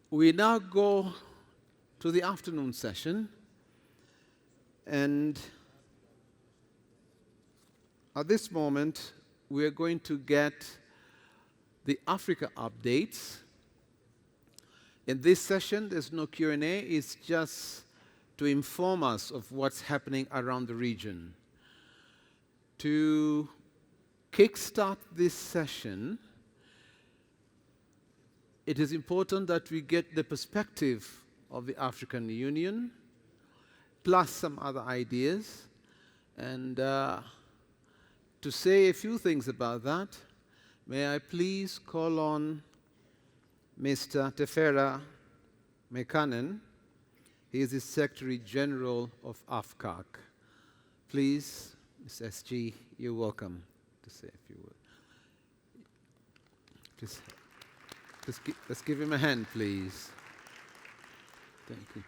We now go to the afternoon session, and at this moment, we are going to get the Africa updates. In this session, there's no Q&A, it's just to inform us of what's happening around the region. To kickstart this session, it is important that we get the perspective of the African Union, plus some other ideas. And to say a few things about that, may I please call on Mr. Tefera Mekonnen. He is the Secretary General of AFCAC. Please, Ms. SG, you're welcome to say a few words. Let's give him a hand, please. Thank you.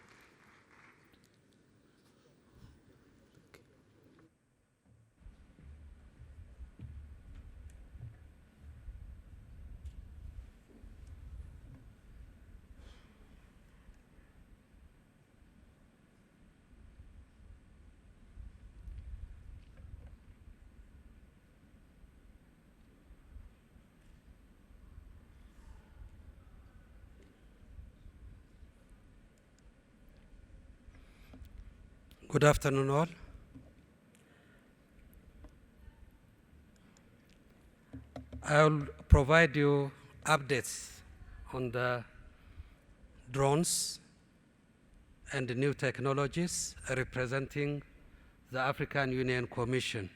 Good afternoon, all. I will provide you updates on the drones and the new technologies representing the African Union Commission.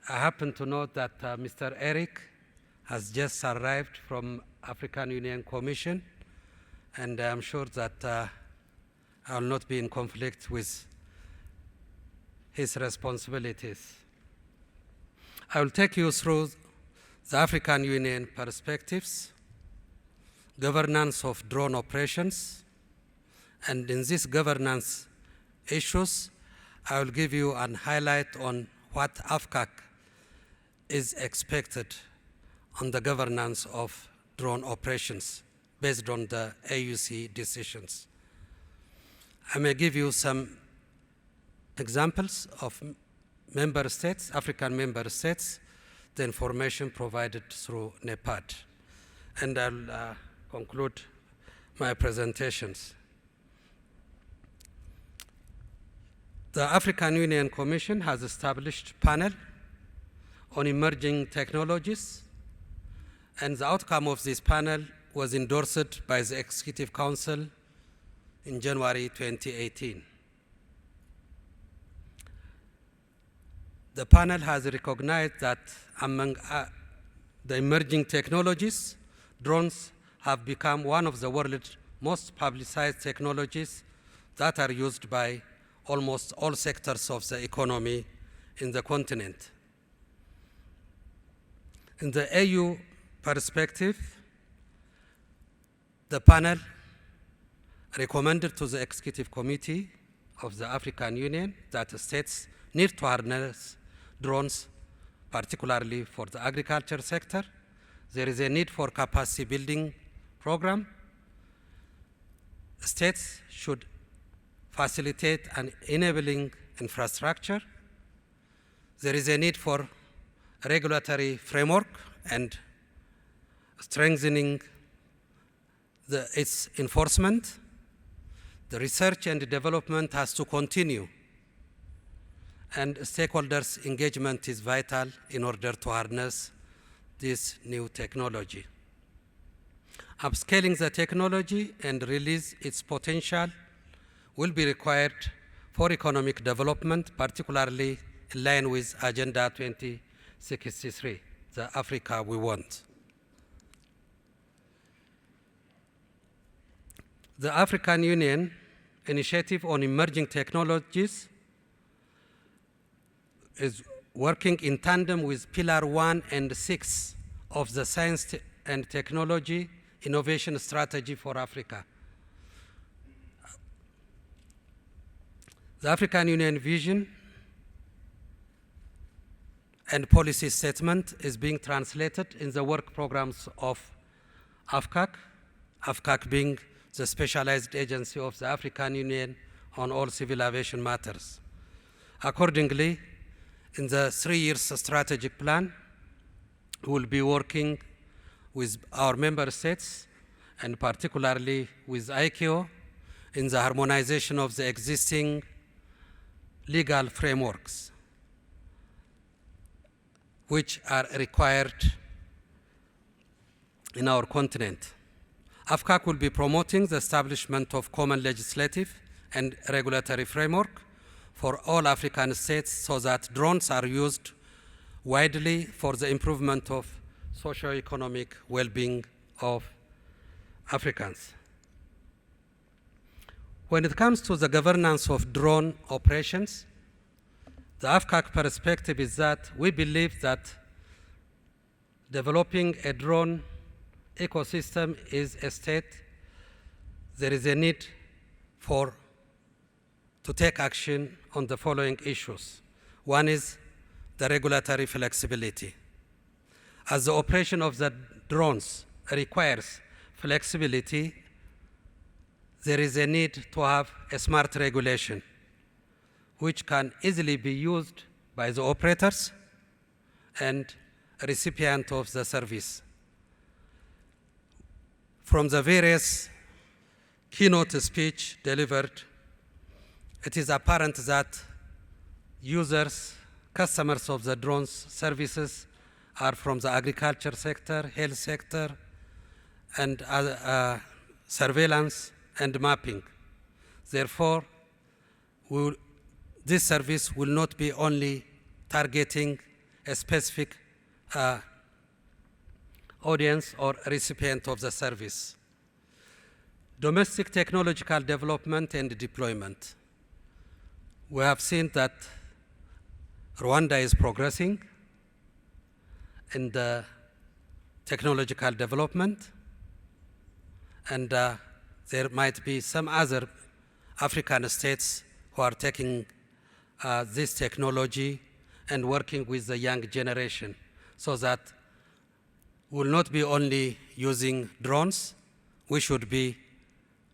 I happen to note that Mr. Eric has just arrived from African Union Commission, and I'm sure that I will not be in conflict with his responsibilities. I will take you through the African Union perspectives, governance of drone operations, and in these governance issues, I will give you a highlight on what AFCAC is expected on the governance of drone operations based on the AUC decisions. I may give you some examples of member states, African member states, the information provided through NEPAD. And I'll conclude my presentations. The African Union Commission has established a panel on emerging technologies, and the outcome of this panel was endorsed by the Executive Council in January 2018. The panel has recognized that among the emerging technologies, drones have become one of the world's most publicized technologies that are used by almost all sectors of the economy in the continent. In the AU perspective, the panel recommended to the Executive Committee of the African Union that states need to harness drones, particularly for the agriculture sector. There is a need for capacity building program. States should facilitate an enabling infrastructure. There is a need for regulatory framework and strengthening its enforcement. The research and development has to continue, and stakeholders' engagement is vital in order to harness this new technology. Upscaling the technology and release its potential will be required for economic development, particularly in line with Agenda 2063, the Africa we want. The African Union Initiative on Emerging Technologies is working in tandem with Pillar 1 and 6 of the Science and Technology Innovation Strategy for Africa. The African Union vision and policy statement is being translated in the work programs of AFCAC, AFCAC being the specialized agency of the African Union on all civil aviation matters. Accordingly, in the 3-year strategic plan, we will be working with our member states and particularly with ICAO in the harmonization of the existing legal frameworks which are required in our continent. AFCAC will be promoting the establishment of common legislative and regulatory framework for all African states so that drones are used widely for the improvement of socio-economic well-being of Africans. When it comes to the governance of drone operations, the AFCAC perspective is that we believe that developing a drone ecosystem is a state. There is a need to take action on the following issues. One is the regulatory flexibility. As the operation of the drones requires flexibility, there is a need to have a smart regulation which can easily be used by the operators and recipient of the service. From the various keynote speech delivered, it is apparent that users, customers of the drones services are from the agriculture sector, health sector, and surveillance and mapping. Therefore, this service will not be only targeting a specific audience or recipient of the service. Domestic technological development and deployment. We have seen that Rwanda is progressing in the technological development, and there might be some other African states who are taking this technology and working with the young generation so that we will not be only using drones, we should be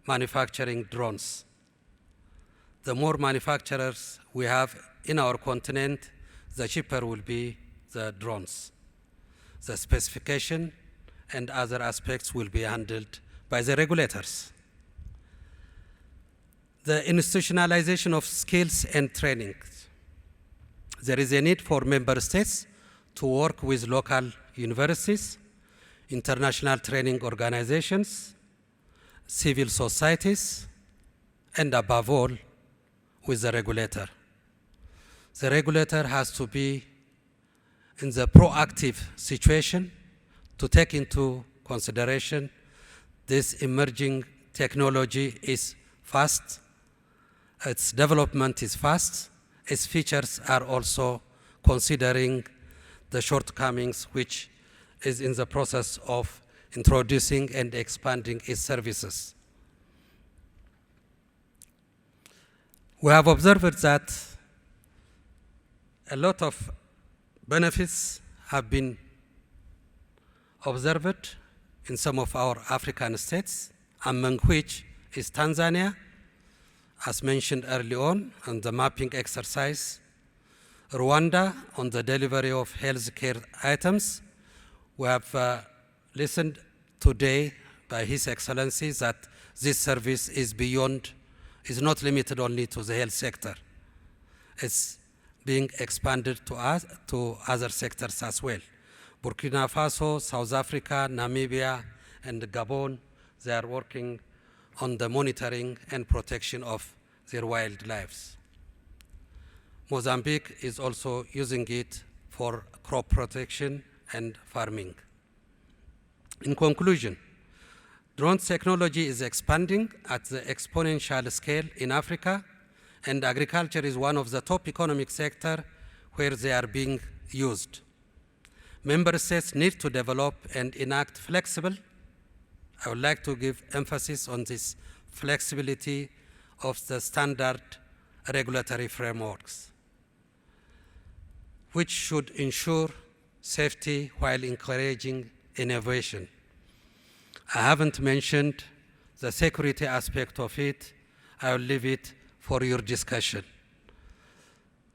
manufacturing drones. The more manufacturers we have in our continent, the cheaper will be the drones. The specification and other aspects will be handled by the regulators. The institutionalization of skills and training. There is a need for member states to work with local universities, international training organizations, civil societies, and above all, with the regulator. The regulator has to be in the proactive situation to take into consideration this emerging technology is fast, its development is fast, its features are also considering the shortcomings which is in the process of introducing and expanding its services. We have observed that a lot of benefits have been observed in some of our African states, among which is Tanzania, as mentioned early on the mapping exercise, Rwanda on the delivery of healthcare items. We have listened today by His Excellency that this service is not limited only to the health sector. It's being expanded to other sectors as well. Burkina Faso, South Africa, Namibia, and Gabon, they are working on the monitoring and protection of their wildlife. Mozambique is also using it for crop protection and farming. In conclusion, drone technology is expanding at the exponential scale in Africa, and agriculture is one of the top economic sectors where they are being used. Member states need to develop and enact flexible, I would like to give emphasis on this flexibility of the standard regulatory frameworks, which should ensure safety while encouraging innovation. I haven't mentioned the security aspect of it. I will leave it for your discussion.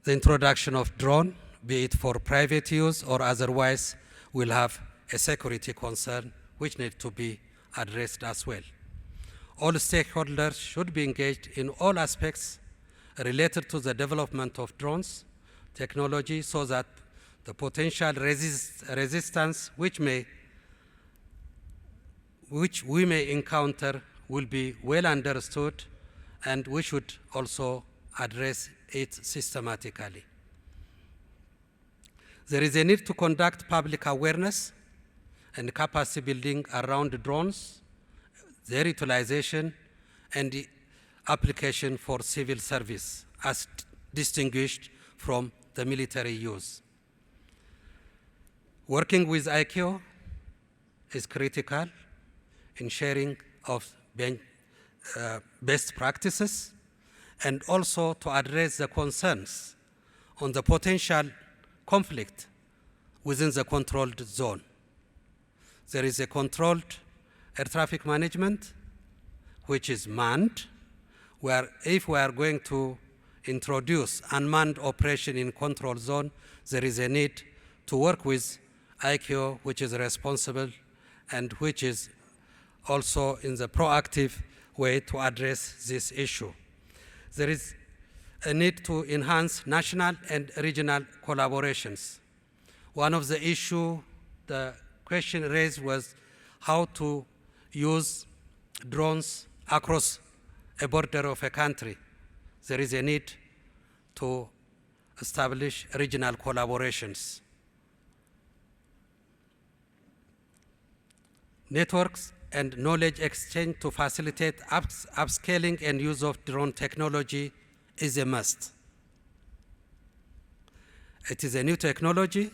The introduction of drone, be it for private use or otherwise, will have a security concern which needs to be addressed as well. All stakeholders should be engaged in all aspects related to the development of drones technology so that the potential resistance which we may encounter will be well understood, and we should also address it systematically. There is a need to conduct public awareness and capacity building around drones, their utilization, and the application for civil service as distinguished from the military use. Working with ICAO is critical in sharing of best practices and also to address the concerns on the potential conflict within the controlled zone. There is a controlled air traffic management, which is manned, where if we are going to introduce unmanned operation in control zone, there is a need to work with ICAO, which is responsible and which is also in the proactive way to address this issue. There is a need to enhance national and regional collaborations. One of the issues the question raised was how to use drones across a border of a country. There is a need to establish regional collaborations. Networks and knowledge exchange to facilitate upscaling and use of drone technology is a must. It is a new technology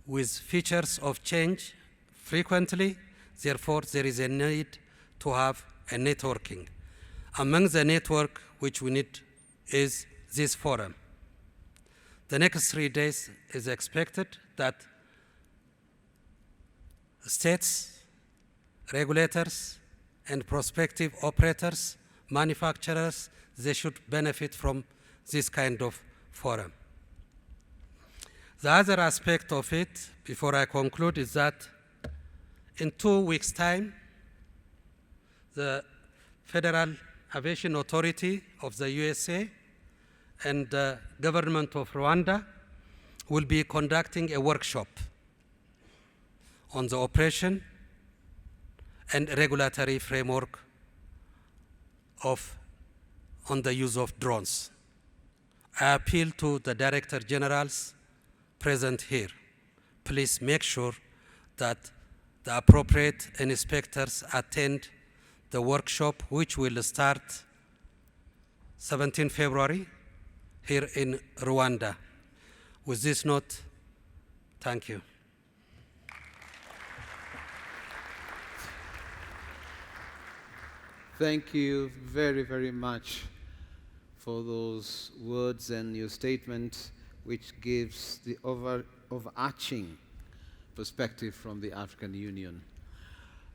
with features of change frequently, therefore there is a need to have a networking. Among the network which we need is this forum. The next 3 days is expected that states, regulators, and prospective operators, manufacturers, they should benefit from this kind of forum. The other aspect of it, before I conclude, is that in 2 weeks' time, the Federal Aviation Authority of the USA and the government of Rwanda will be conducting a workshop on the operation and regulatory framework on the use of drones. I appeal to the Director Generals present here. Please make sure that the appropriate inspectors attend the workshop, which will start 17 February here in Rwanda. With this note, thank you. Thank you very, very much for those words and your statement, which gives the overarching perspective from the African Union.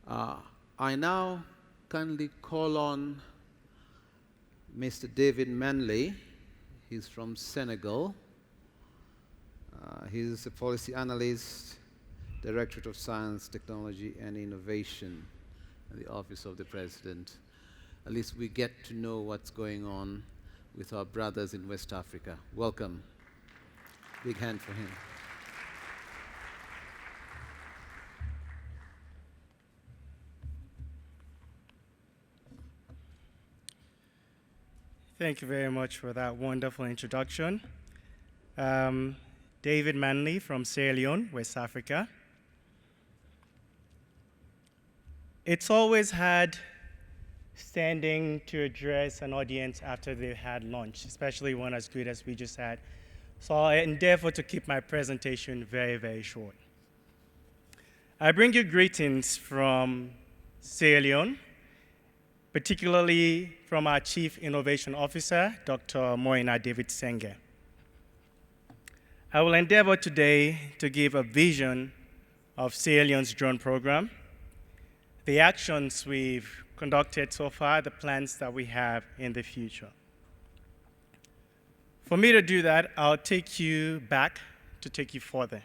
I now kindly call on Mr. David Manley. He's from Senegal. He's a policy analyst, Directorate of Science, Technology, and Innovation in the Office of the President. At least we get to know what's going on with our brothers in West Africa. Welcome. Big hand for him. Thank you very much for that wonderful introduction. David Manley from Sierra Leone, West Africa. It's always had standing to address an audience after they've had lunch, especially one as good as we just had. So I'll endeavor to keep my presentation very, very short. I bring you greetings from Sierra Leone, particularly from our Chief Innovation Officer, Dr. Moina David Senge. I will endeavor today to give a vision of Sierra Leone's drone program, the actions we've conducted so far, the plans that we have in the future. For me to do that, I'll take you back to take you further.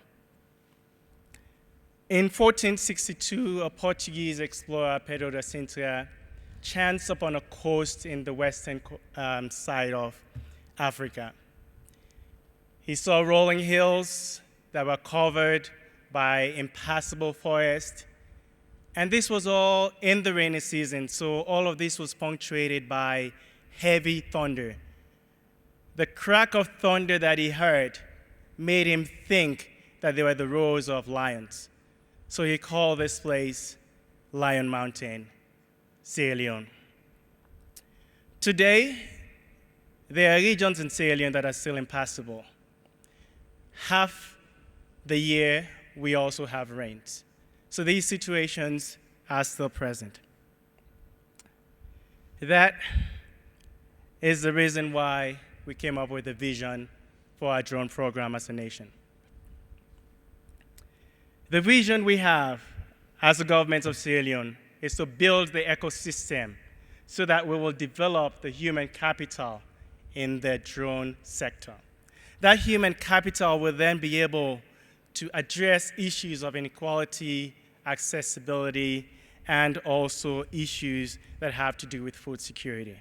In 1462, a Portuguese explorer, Pedro da Sintra, chanced upon a coast in the western side of Africa. He saw rolling hills that were covered by impassable forest, and this was all in the rainy season, so all of this was punctuated by heavy thunder. The crack of thunder that he heard made him think that they were the roars of lions. So he called this place Lion Mountain, Sierra Leone. Today, there are regions in Sierra Leone that are still impassable. Half the year, we also have rains. So these situations are still present. That is the reason why we came up with a vision for our drone program as a nation. The vision we have as the government of Sierra Leone is to build the ecosystem so that we will develop the human capital in the drone sector. That human capital will then be able to address issues of inequality, accessibility, and also issues that have to do with food security.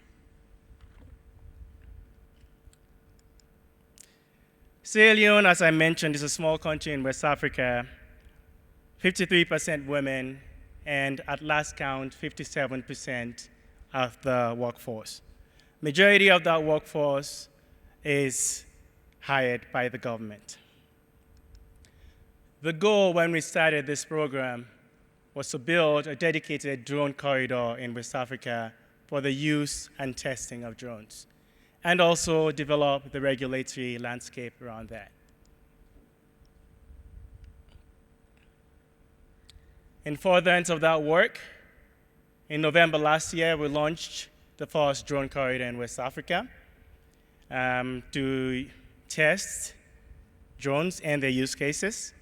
Sierra Leone, as I mentioned, is a small country in West Africa, 53% women, and at last count, 57% of the workforce. Majority of that workforce is hired by the government. The goal when we started this program was to build a dedicated drone corridor in West Africa for the use and testing of drones, and also develop the regulatory landscape around that. In furtherance of that work, in November last year, we launched the first drone corridor in West Africa to test drones and their use cases.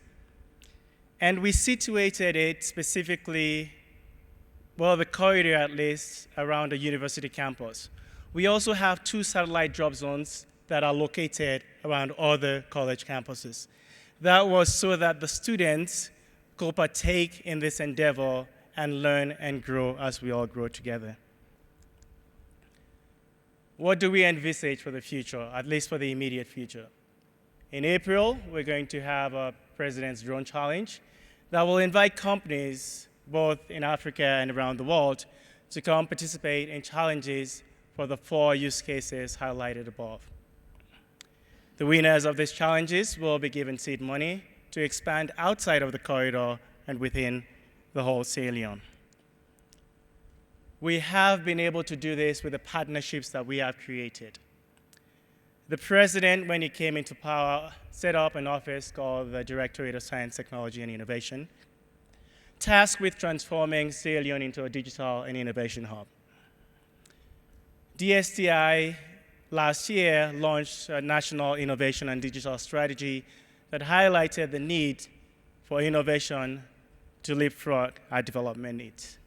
And we situated it specifically, well, the corridor at least, around the university campus. We also have 2 satellite drop zones that are located around other college campuses. That was so that the students could partake in this endeavor and learn and grow as we all grow together. What do we envisage for the future, at least for the immediate future? In April, we're going to have a President's Drone Challenge that will invite companies, both in Africa and around the world, to come participate in challenges for the 4 use cases highlighted above. The winners of these challenges will be given seed money to expand outside of the corridor and within the whole Sierra Leone. We have been able to do this with the partnerships that we have created. The president, when he came into power, set up an office called the Directorate of Science, Technology, and Innovation, tasked with transforming Sierra Leone into a digital and innovation hub. DSTI last year launched a national innovation and digital strategy that highlighted the need for innovation to leapfrog our development needs.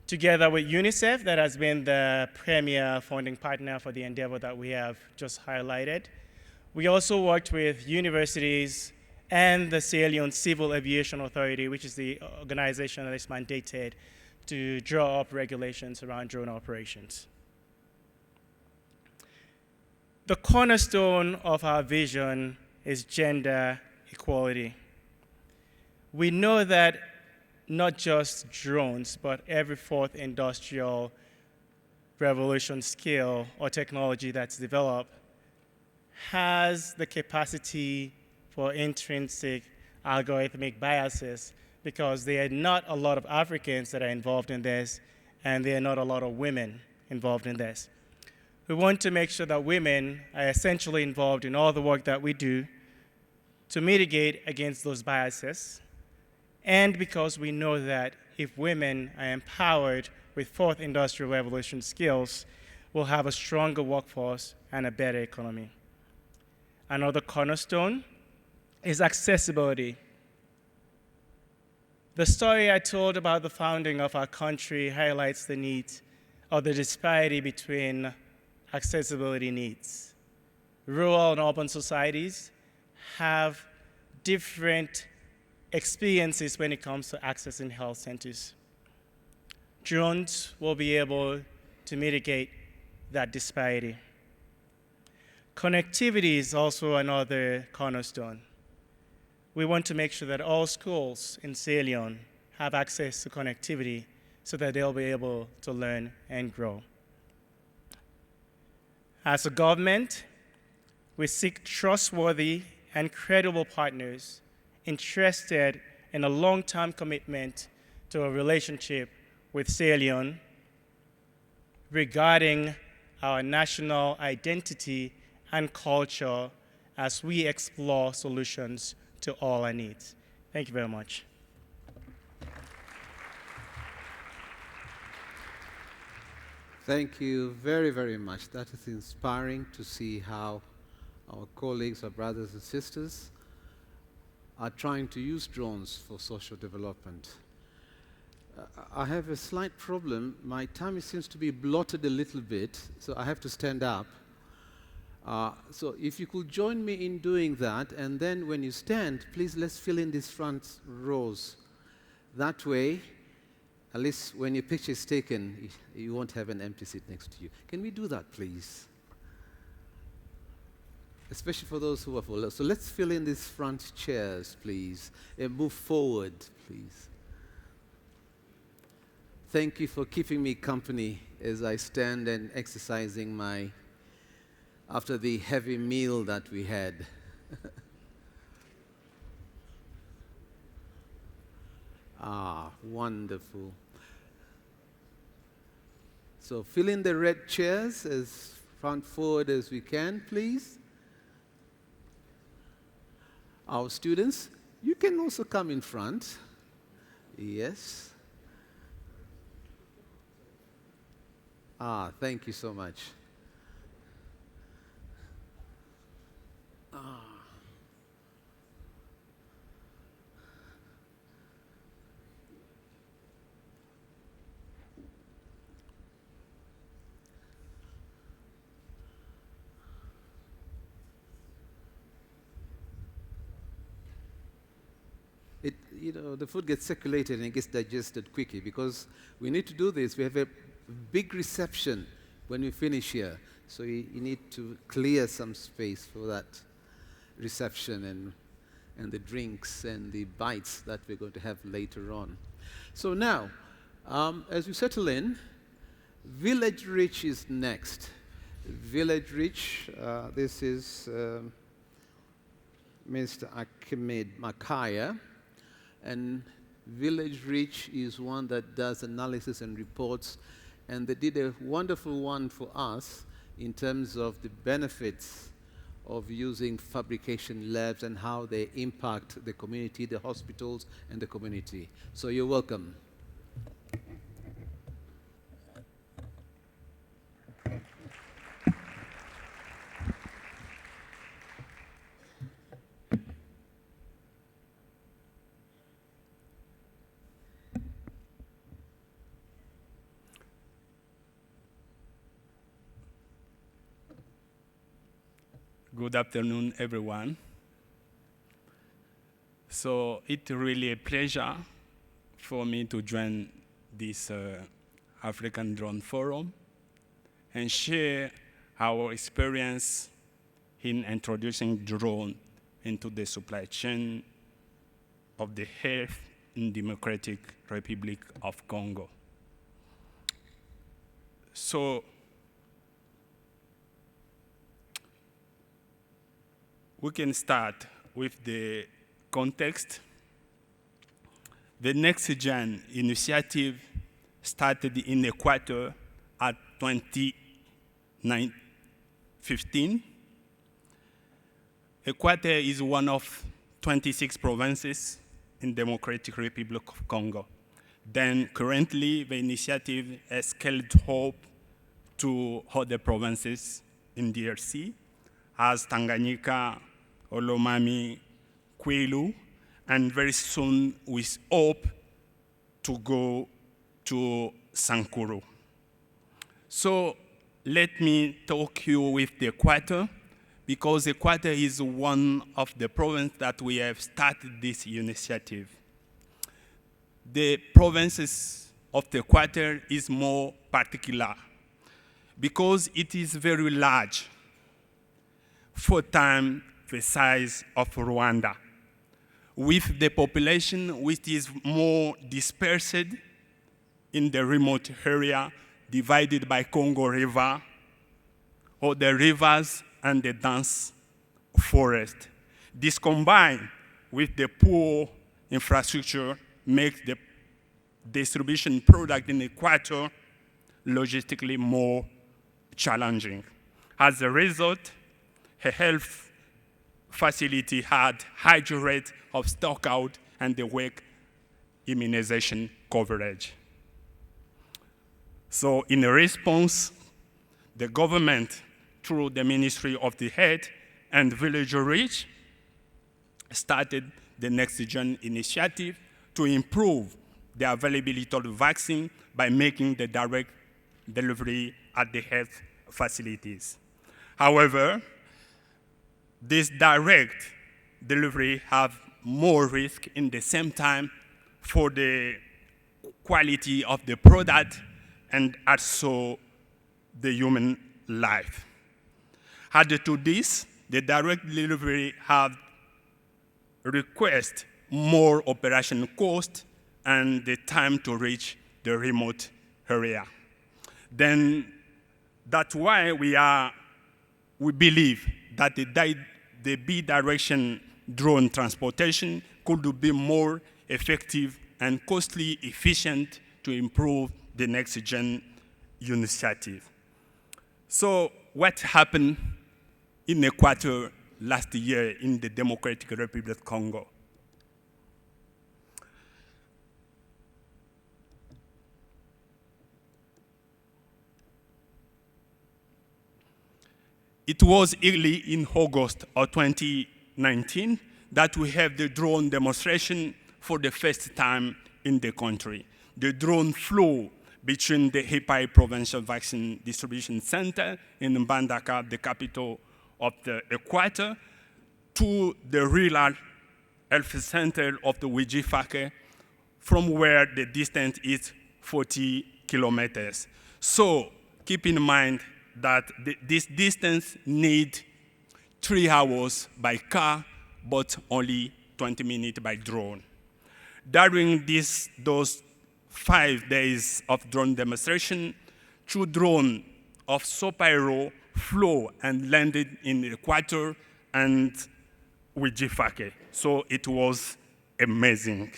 Together with UNICEF, that has been the premier funding partner for the endeavor that we have just highlighted, we also worked with universities and the Sierra Leone Civil Aviation Authority, which is the organization that is mandated to draw up regulations around drone operations. The cornerstone of our vision is gender equality. We know that not just drones, but every 4th industrial revolution skill or technology that's developed has the capacity for intrinsic algorithmic biases, because there are not a lot of Africans that are involved in this, and there are not a lot of women involved in this. We want to make sure that women are essentially involved in all the work that we do to mitigate against those biases, and because we know that if women are empowered with 4th industrial revolution skills, we'll have a stronger workforce and a better economy. Another cornerstone is accessibility. The story I told about the founding of our country highlights the need or the disparity between accessibility needs. Rural and urban societies have different experiences when it comes to accessing health centers. Drones will be able to mitigate that disparity. Connectivity is also another cornerstone. We want to make sure that all schools in Sierra Leone have access to connectivity so that they'll be able to learn and grow. As a government, we seek trustworthy and credible partners interested in a long-term commitment to a relationship with Sierra Leone regarding our national identity and culture as we explore solutions to all our needs. Thank you very much. Thank you very, very much. That is inspiring to see how our colleagues, our brothers and sisters, are trying to use drones for social development. I have a slight problem. My tummy seems to be blotted a little bit, so I have to stand up. So if you could join me in doing that, and then when you stand, please let's fill in these front rows. That way, at least when your picture is taken, you won't have an empty seat next to you. Can we do that, please? Especially for those who are full. So let's fill in these front chairs, please, and move forward, please. Thank you for keeping me company as I stand and exercising after the heavy meal that we had. Wonderful. So fill in the red chairs as front forward as we can, please. Our students, you can also come in front. Yes. Thank you so much. The food gets circulated and it gets digested quickly because we need to do this. We have a big reception when we finish here. So you need to clear some space for that reception and the drinks and the bites that we're going to have later on. So now, as we settle in, VillageReach is next. VillageReach, this is Mr. Archimede Makaya. And VillageReach is one that does analysis and reports, and they did a wonderful one for us in terms of the benefits of using fabrication labs and how they impact the community, the hospitals, and the community. So you're welcome. Good afternoon, everyone. So it's really a pleasure for me to join this African Drone Forum and share our experience in introducing drone into the supply chain of the health in Democratic Republic of Congo. So we can start with the context. The NexGen initiative started in Equator at 2015. Equator is one of 26 provinces in Democratic Republic of Congo. Then currently the initiative has scaled up to other provinces in DRC as Tanganyika, Olomami, Kwilu, and very soon we hope to go to Sankuru. So let me talk you with the Equator, because the Equator is one of the provinces that we have started this initiative. The provinces of the Equator is more particular because it is very large, 4 times the size of Rwanda, with the population which is more dispersed in the remote area, divided by Congo River, or the rivers and the dense forest. This combined with the poor infrastructure makes the distribution product in the Equator logistically more challenging. As a result, a health facility had high rate of stockout and the weak immunization coverage. So in response, the government, through the Ministry of the Health and VillageReach, started the NexGen initiative to improve the availability of the vaccine by making the direct delivery at the health facilities. However, this direct delivery have more risk in the same time for the quality of the product and also the human life. Added to this, the direct delivery have request more operation cost and the time to reach the remote area. Then that's why we believe that the bi-direction drone transportation could be more effective and costly efficient to improve the NexGen initiative. So what happened in Equator last year in the Democratic Republic of Congo? It was early in August of 2019 that we have the drone demonstration for the first time in the country. The drone flew between the Hipai Provincial Vaccine Distribution Center in Mbandaka, the capital of the Equator, to the rural health center of the Wijifake, from where the distance is 40 kilometers. So keep in mind that this distance needs 3 hours by car, but only 20 minutes by drone. During those 5 days of drone demonstration, 2 drones of Sopairo flew and landed in the Equator and Wijifake. So it was amazing.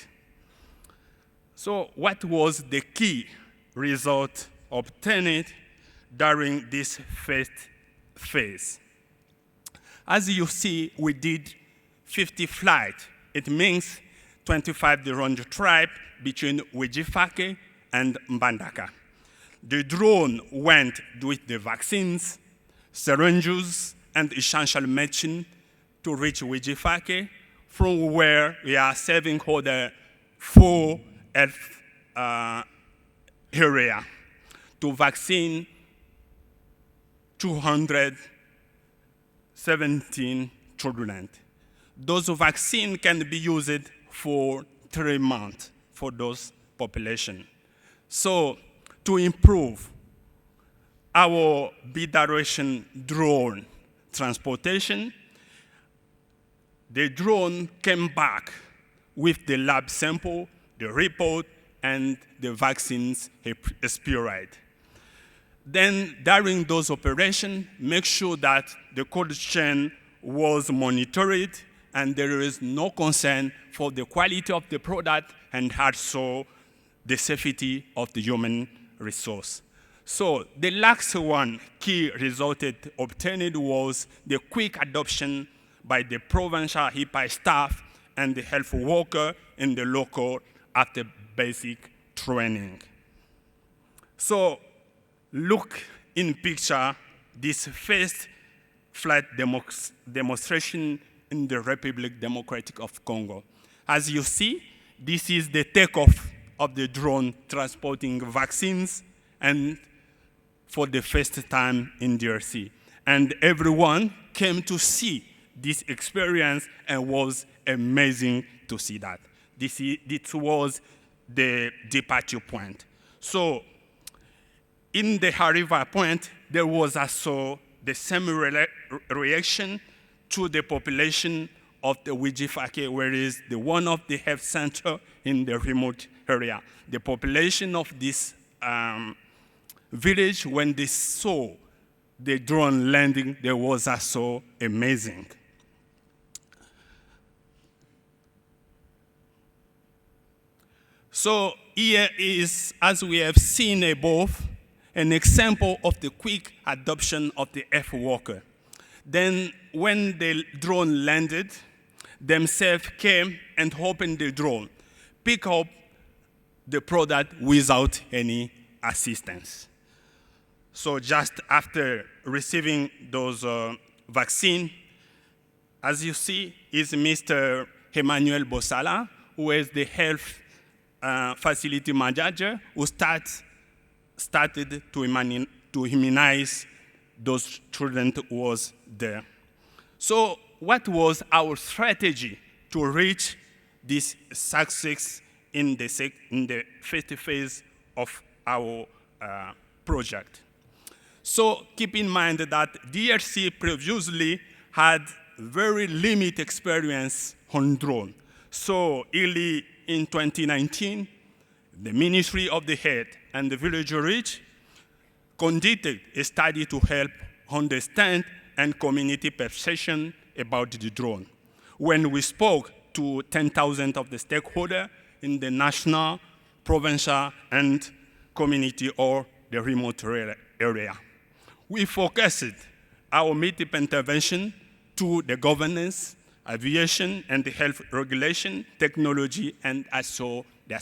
So what was the key result obtained during this first phase? As you see, we did 50 flights. It means 25 drone trip between Wijifake and Mbandaka. The drone went with the vaccines, syringes, and essential medicine to reach Wijifake, from where we are serving other 4 health areas to vaccine 217 children. Those vaccines can be used for 3 months for those population. So to improve our bi-direction drone transportation, the drone came back with the lab sample, the report, and the vaccines expired. Then during those operations, make sure that the cold chain was monitored and there is no concern for the quality of the product and also the safety of the human resource. So the last one key result obtained was the quick adoption by the provincial HIPAA staff and the health worker in the local after basic training. So look in picture this first flight demonstration in the Republic Democratic of Congo. As you see, this is the takeoff of the drone transporting vaccines, and for the first time in DRC. And everyone came to see this experience, and was amazing to see that. This was the departure point. So in the arrival point, there was also the same reaction to the population of the Wijifake, where is the one of the health center in the remote area. The population of this village, when they saw the drone landing, there was also amazing. So here is, as we have seen above, an example of the quick adoption of the F worker. Then when the drone landed, themselves came and opened the drone, pick up the product without any assistance. So just after receiving those vaccines, as you see, is Mr. Emmanuel Bossala, who is the health facility manager, who started to immunize those children who was there. So what was our strategy to reach this success in the first phase of our project? So keep in mind that DRC previously had very limited experience on drone. So early in 2019, the Ministry of the Health and the VillageReach conducted a study to help understand and community perception about the drone. When we spoke to 10,000 of the stakeholders in the national, provincial, and community or the remote area, we focused our multiple intervention to the governance, aviation, and the health regulation, technology, and also the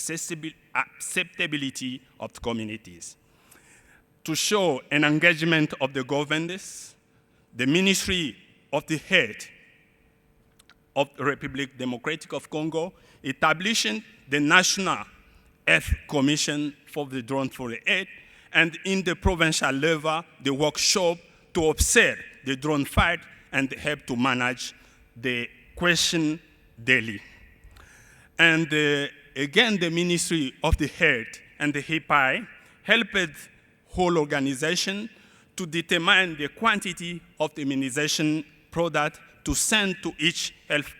acceptability of the communities. To show an engagement of the governance, the Ministry of the Health of the Republic Democratic of Congo establishing the National Health Commission for the Drone for the Aid, and in the provincial level, the workshop to observe the drone fight and help to manage the question daily. And again, the Ministry of the Health and the HIPAI helped whole organization to determine the quantity of the immunization product to send to each health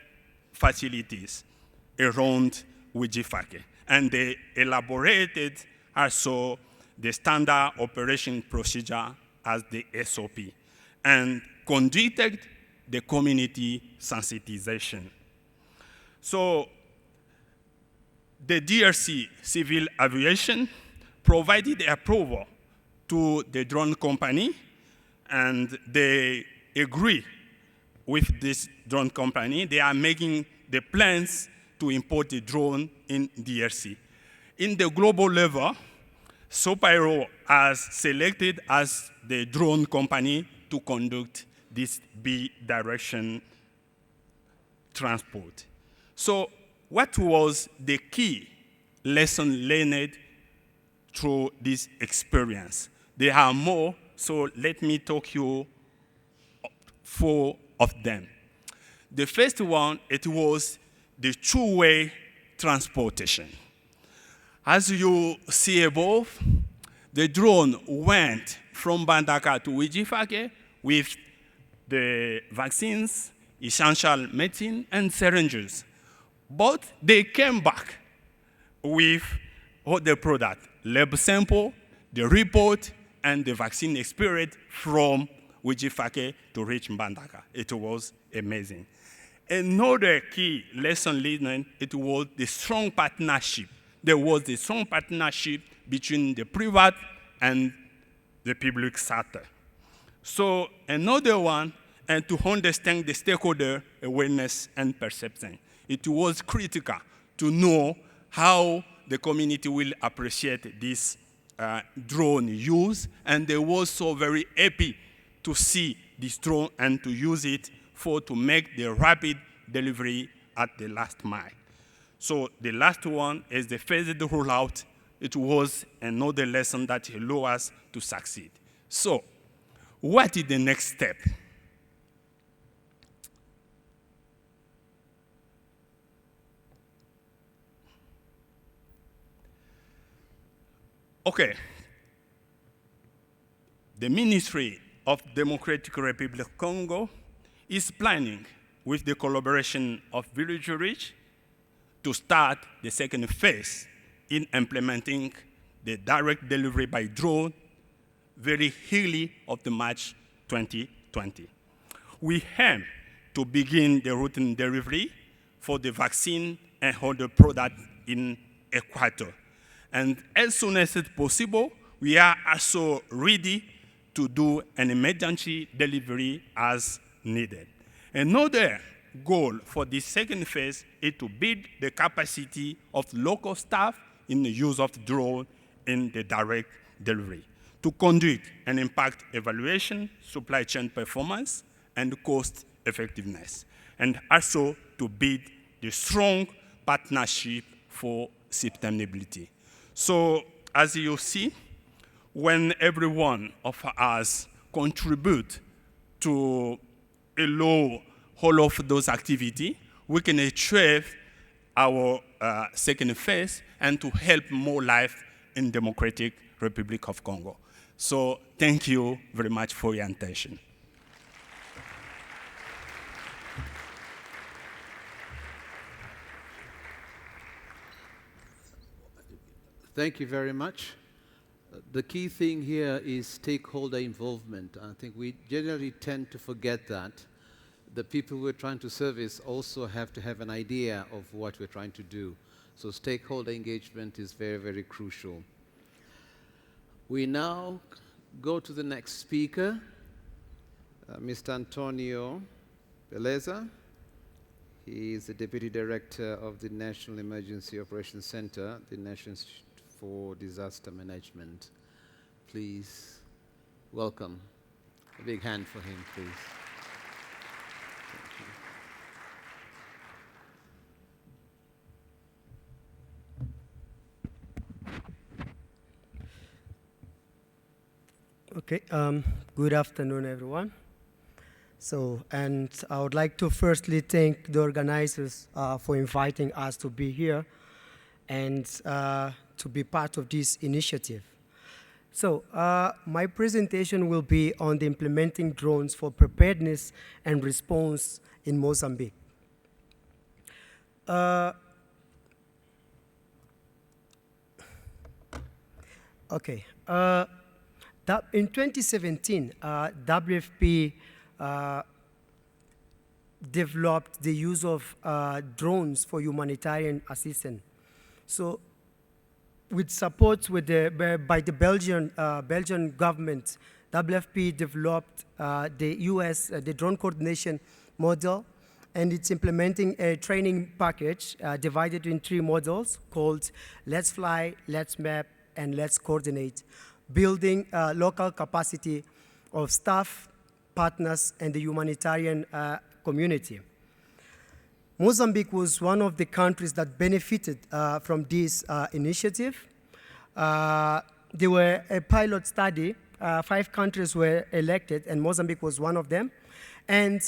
facilities around Wijifake. And they elaborated also the standard operation procedure as the SOP and conducted the community sensitization. So the DRC Civil Aviation provided approval to the drone company, and they agree with this drone company. They are making the plans to import the drone in DRC. In the global level, Sopiro has selected as the drone company to conduct this bi-direction transport. So what was the key lesson learned through this experience? There are more, so let me talk you 4 of them. The first one, it was the two-way transportation. As you see above, the drone went from Bandaka to Wijifake with the vaccines, essential medicine, and syringes. But they came back with all the product, lab sample, the report, and the vaccine experience from Wijifake to reach Bandaka. It was amazing. Another key lesson learned, it was the strong partnership. There was a strong partnership between the private and the public sector. So another one, and to understand the stakeholder awareness and perception. It was critical to know how the community will appreciate this drone use, and they were so very happy to see this drone and to use it to make the rapid delivery at the last mile. So the last one is the phased rollout. It was another lesson that allowed us to succeed. So what is the next step? Okay. The Ministry of Democratic Republic of Congo is planning, with the collaboration of VillageReach, to start the second phase in implementing the direct delivery by drone very early of the March 2020. We aim to begin the routine delivery for the vaccine and other products in Equator. And as soon as it's possible, we are also ready to do an emergency delivery as needed. Another goal for this second phase is to build the capacity of local staff in the use of drone in the direct delivery, to conduct an impact evaluation, supply chain performance, and cost effectiveness, and also to build the strong partnership for sustainability. So as you see, when every one of us contribute to allow all of those activities, we can achieve our second phase and to help more life in Democratic Republic of Congo. So thank you very much for your attention. Thank you very much. The key thing here is stakeholder involvement. I think we generally tend to forget that. The people we're trying to service also have to have an idea of what we're trying to do. So stakeholder engagement is very, very crucial. We now go to the next speaker, Mr. Antonio Beleza. He is the Deputy Director of the National Emergency Operations Center, the National Institute for Disaster Management. Please welcome. A big hand for him, please. Okay, good afternoon, everyone. So, and I would like to firstly thank the organizers for inviting us to be here and to be part of this initiative. So, my presentation will be on the implementing drones for preparedness and response in Mozambique. Okay. In 2017, WFP developed the use of drones for humanitarian assistance. So, with support by the Belgian government, WFP developed the drone coordination model, and it's implementing a training package divided in 3 modules called Let's Fly, Let's Map, and Let's Coordinate, building local capacity of staff, partners, and the humanitarian community. Mozambique was one of the countries that benefited from this initiative. There were a pilot study, 5 countries were elected, and Mozambique was one of them. And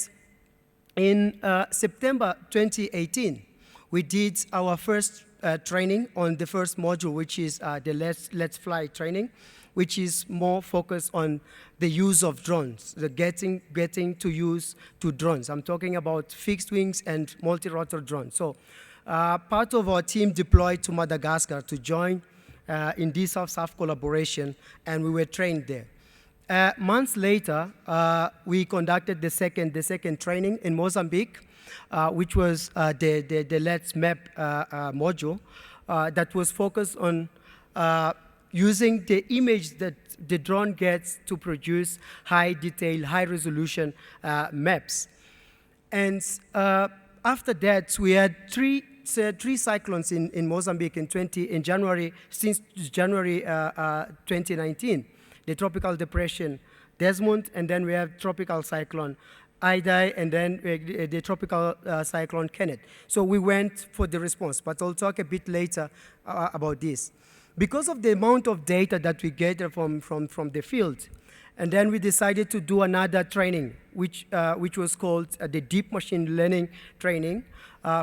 in September 2018, we did our first training on the first module, which is the Let's Fly training, which is more focused on the use of drones, the getting to use to drones. I'm talking about fixed wings and multi-rotor drones. So part of our team deployed to Madagascar to join in this South-South collaboration, and we were trained there. Months later, we conducted the second training in Mozambique, which was the Let's Map module that was focused on using the image that the drone gets to produce high detail, high resolution maps. And after that, we had three cyclones in Mozambique in January, since January 2019. The tropical depression DESMOND, and then we have tropical cyclone Idai, and then the tropical cyclone Kenneth. So we went for the response, but I'll talk a bit later about this. Because of the amount of data that we gather from the field, and then we decided to do another training, which was called the Deep Machine Learning Training,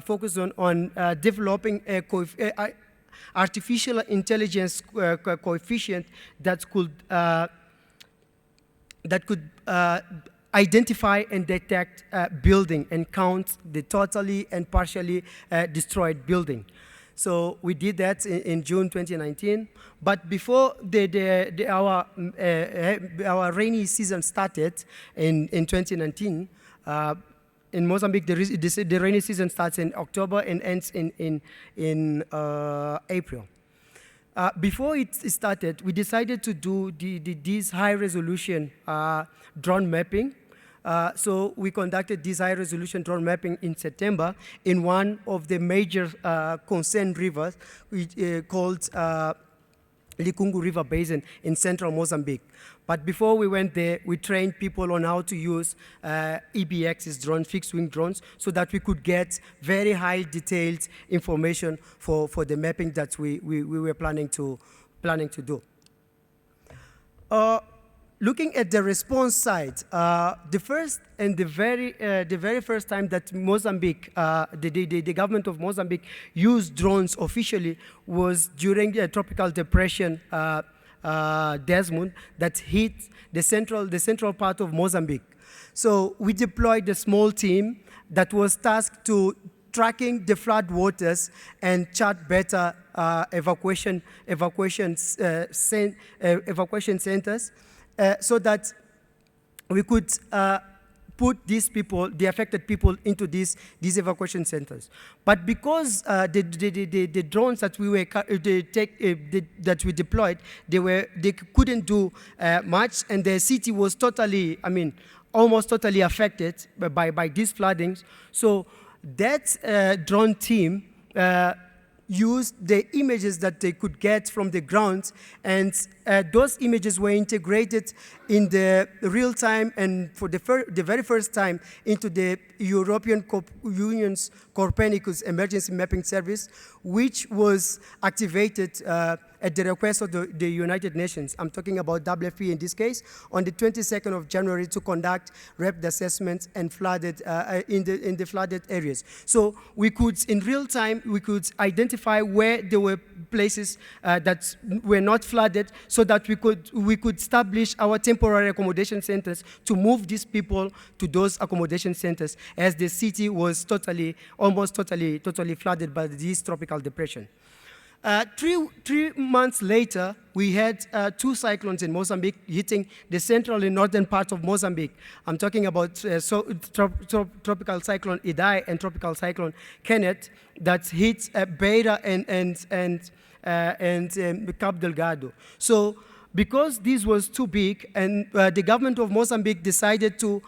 focused on developing a artificial intelligence coefficient that could identify and detect building and count the totally and partially destroyed building. So we did that in June 2019. But before our rainy season started in 2019, in Mozambique, the rainy season starts in October and ends in April. Before it started, we decided to do this high-resolution drone mapping. So we conducted this high-resolution drone mapping in September in one of the major concerned rivers called LICUNGO River Basin in central Mozambique. But before we went there, we trained people on how to use EBX's drone, fixed-wing drones, so that we could get very high detailed information for the mapping that we were planning to do. Looking at the response side, the very first time that Mozambique, the government of Mozambique used drones officially was during the tropical depression DESMOND that hit the central part of Mozambique. So we deployed a small team that was tasked to tracking the flood waters and chart better evacuation centers. So that we could put these people, the affected people, into these evacuation centers. But because the drones that we deployed, they couldn't do much, and the city was totally, almost totally affected by these floodings. So that drone team used the images that they could get from the ground, and those images were integrated in the real time and for the very first time into the European Union's Copernicus Emergency Mapping Service, which was activated at the request of the United Nations. I'm talking about WFP in this case, on the 22nd of January to conduct rapid assessments and flooded in the flooded areas. So we could, in real time, we could identify where there were places that were not flooded, so that we could establish our temporary accommodation centers to move these people to those accommodation centers, as the city was almost totally flooded by this tropical depression. 3 months later, we had 2 cyclones in Mozambique hitting the central and northern part of Mozambique. I'm talking about tropical cyclone Idai and tropical cyclone Kenneth that hit Beira and Cabo Delgado. So because this was too big, and the government of Mozambique decided to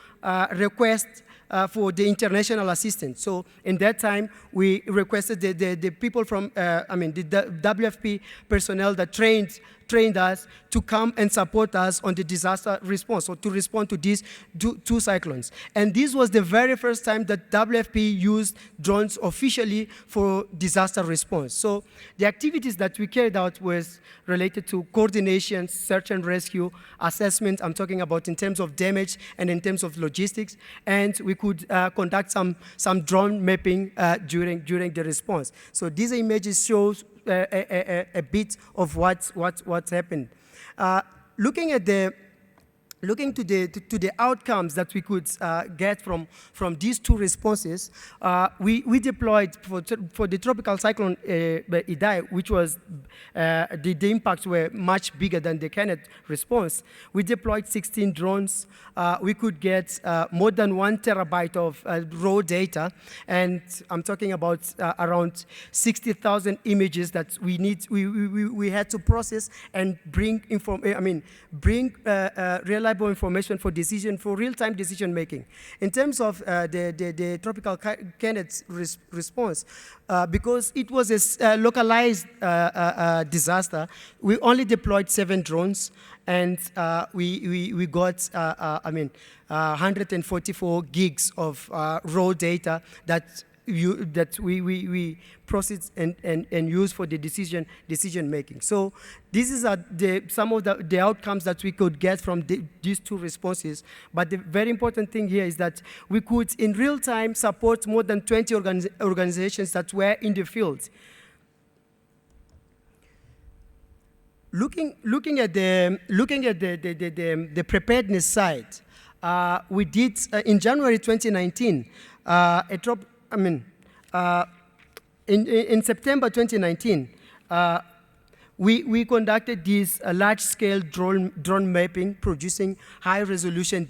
request for the international assistance. So in that time, we requested the people from, the WFP personnel that trained us to come and support us on the disaster response, or to respond to these 2 cyclones. And this was the very first time that WFP used drones officially for disaster response. So the activities that we carried out was related to coordination, search and rescue, assessment, I'm talking about in terms of damage and in terms of logistics, and we could conduct some drone mapping during the response. So these images shows a bit of what's happened. Looking to the outcomes that we could get from these 2 responses, we deployed for the tropical cyclone Idai, which was the impacts were much bigger than the Kenneth response. We deployed 16 drones. We could get more than 1 terabyte of raw data, and I'm talking about around 60,000 images that we had to process and bring real reliable information for real-time decision making. In terms of the tropical Kenneth response, because it was a localized disaster, we only deployed 7 drones, and we got 144 gigs of raw data that we process and use for the decision making. So this is some of the outcomes that we could get from these 2 responses. But the very important thing here is that we could in real time support more than 20 organizations that were in the field. Looking at the preparedness side, we did in January 2019 in September 2019, we conducted this large-scale drone mapping, producing high-resolution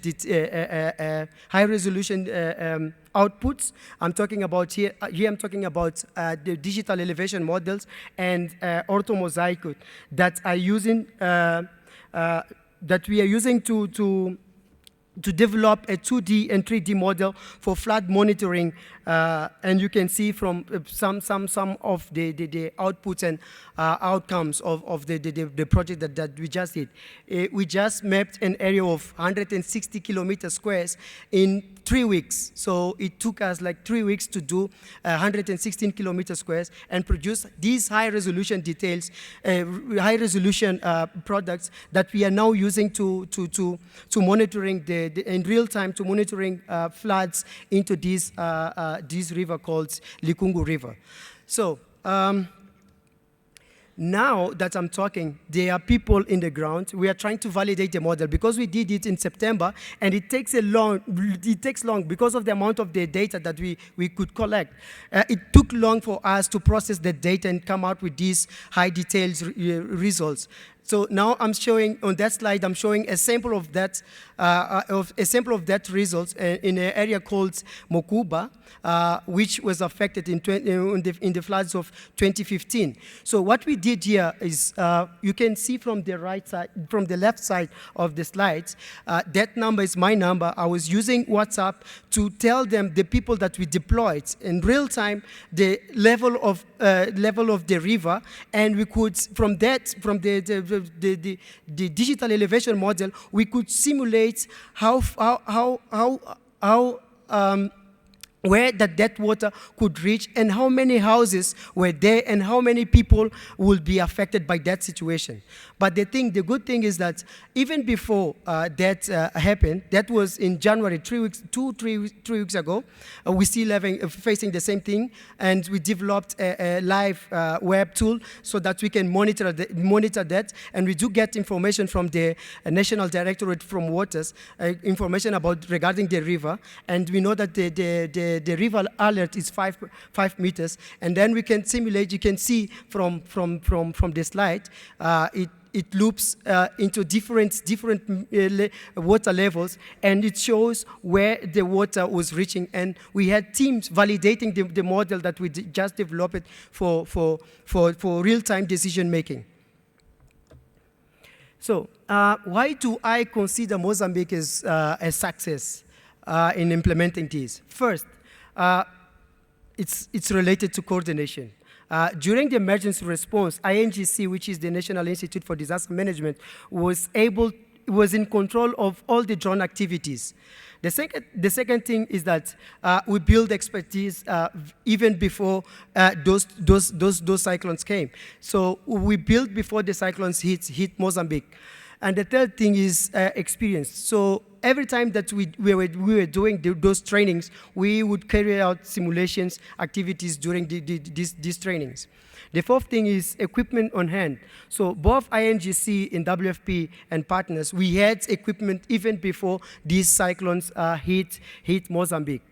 outputs. I'm talking about here I'm talking about the digital elevation models and orthomosaic that we are using to develop a 2D and 3D model for flood monitoring, and you can see from some of the outputs and outcomes of the project that we just did. We just mapped an area of 160 kilometers squares in 3 weeks. So it took us like 3 weeks to do 116 kilometers squares and produce these high-resolution details, high-resolution products that we are now using to monitoring in real time to monitoring floods into this river called LICUNGO River. So now that I'm talking, there are people in the ground. We are trying to validate the model because we did it in September, and it takes long because of the amount of the data that we could collect. It took long for us to process the data and come out with these high details results. So now I'm showing on that slide. I'm showing a sample of that results in an area called Mokuba, which was affected in the floods of 2015. So what we did here is you can see from the left side of the slides. That number is my number. I was using WhatsApp to tell them the people that we deployed in real time the level of the river, and we could from the digital elevation model, we could simulate where that water could reach and how many houses were there and how many people will be affected by that situation. But the good thing is that even before that happened, that was in January, 3 weeks ago, we still facing the same thing, and we developed a live web tool so that we can monitor that, and we do get information from the National Directorate from Waters, information regarding the river, and we know that the river alert is 5 meters, and then we can simulate. You can see from the slide, it loops into different water levels, and it shows where the water was reaching. And we had teams validating the model that we just developed for real-time decision making. So why do I consider Mozambique as a success in implementing this? First, it's related to coordination. During the emergency response, INGC, which is the National Institute for Disaster Management, was in control of all the drone activities. The second thing is that we build expertise even before those cyclones came. So we built before the cyclones hit Mozambique. And the third thing is experience. So every time that we were doing those trainings, we would carry out simulations activities during these trainings. The fourth thing is equipment on hand. So both INGC and WFP and partners, we had equipment even before these cyclones hit Mozambique.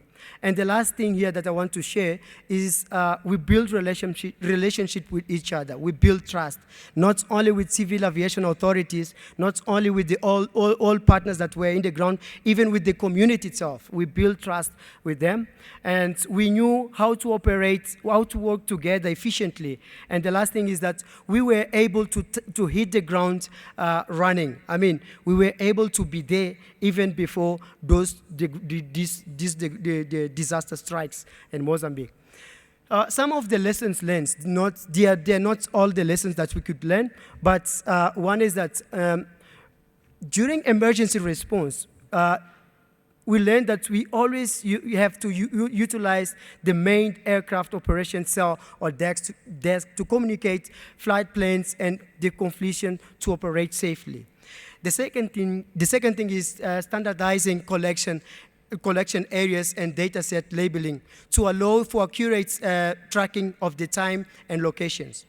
And the last thing here that I want to share is we build relationship with each other. We build trust, not only with civil aviation authorities, not only with the all partners that were in the ground, even with the community itself. We build trust with them, and we knew how to operate, how to work together efficiently. And the last thing is that we were able to hit the ground running. I mean, we were able to be there even before the disaster strikes in Mozambique. Some of the lessons learned, they are not all the lessons that we could learn, but one is that during emergency response, we learned that we always have to utilize the main aircraft operation cell or desk to communicate flight plans and the completion to operate safely. The second thing is standardizing collection areas and data set labeling to allow for accurate tracking of the time and locations.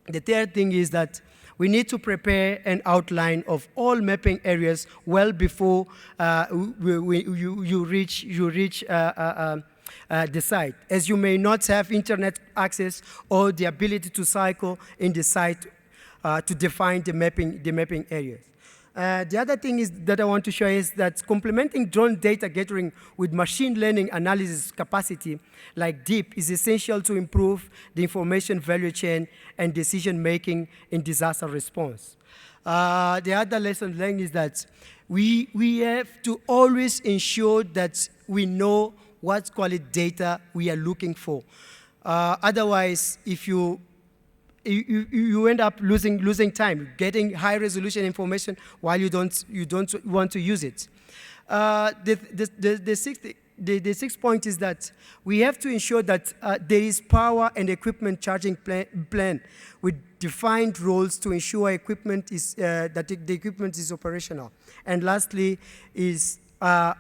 The third thing is that we need to prepare an outline of all mapping areas well before you reach the site, as you may not have internet access or the ability to cycle in the site to define the mapping areas. The other thing that I want to show is that complementing drone data gathering with machine learning analysis capacity like DEEP is essential to improve the information value chain and decision making in disaster response. The other lesson learned is that we have to always ensure that we know what quality data we are looking for. Otherwise, if you end up losing time, getting high resolution information while you don't want to use it. The sixth point is that we have to ensure that there is power and equipment charging plan with defined roles to ensure equipment is that the equipment is operational. And lastly is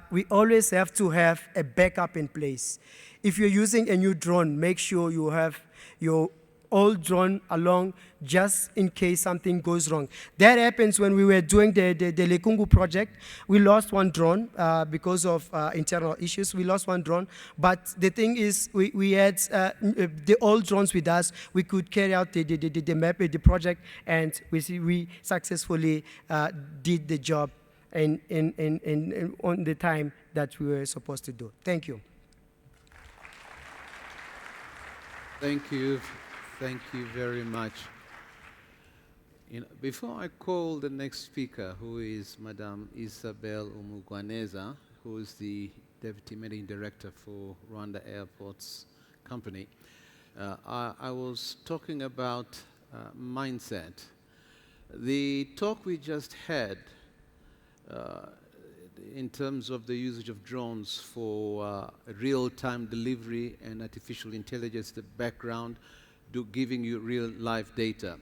we always have to have a backup in place. If you're using a new drone, make sure you have your old drone along just in case something goes wrong. That happens when we were doing the LICUNGO project. We lost one drone because of internal issues. We lost one drone, but the thing is we had the old drones with us. We could carry out the project, and we successfully did the job on the time that we were supposed to do. Thank you. Thank you. Thank you very much. Before I call the next speaker, who is Madame Isabelle Umugwaneza, who is the Deputy Managing Director for Rwanda Airports Company, I was talking about mindset. The talk we just had in terms of the usage of drones for real-time delivery and artificial intelligence, the background, giving you real life data.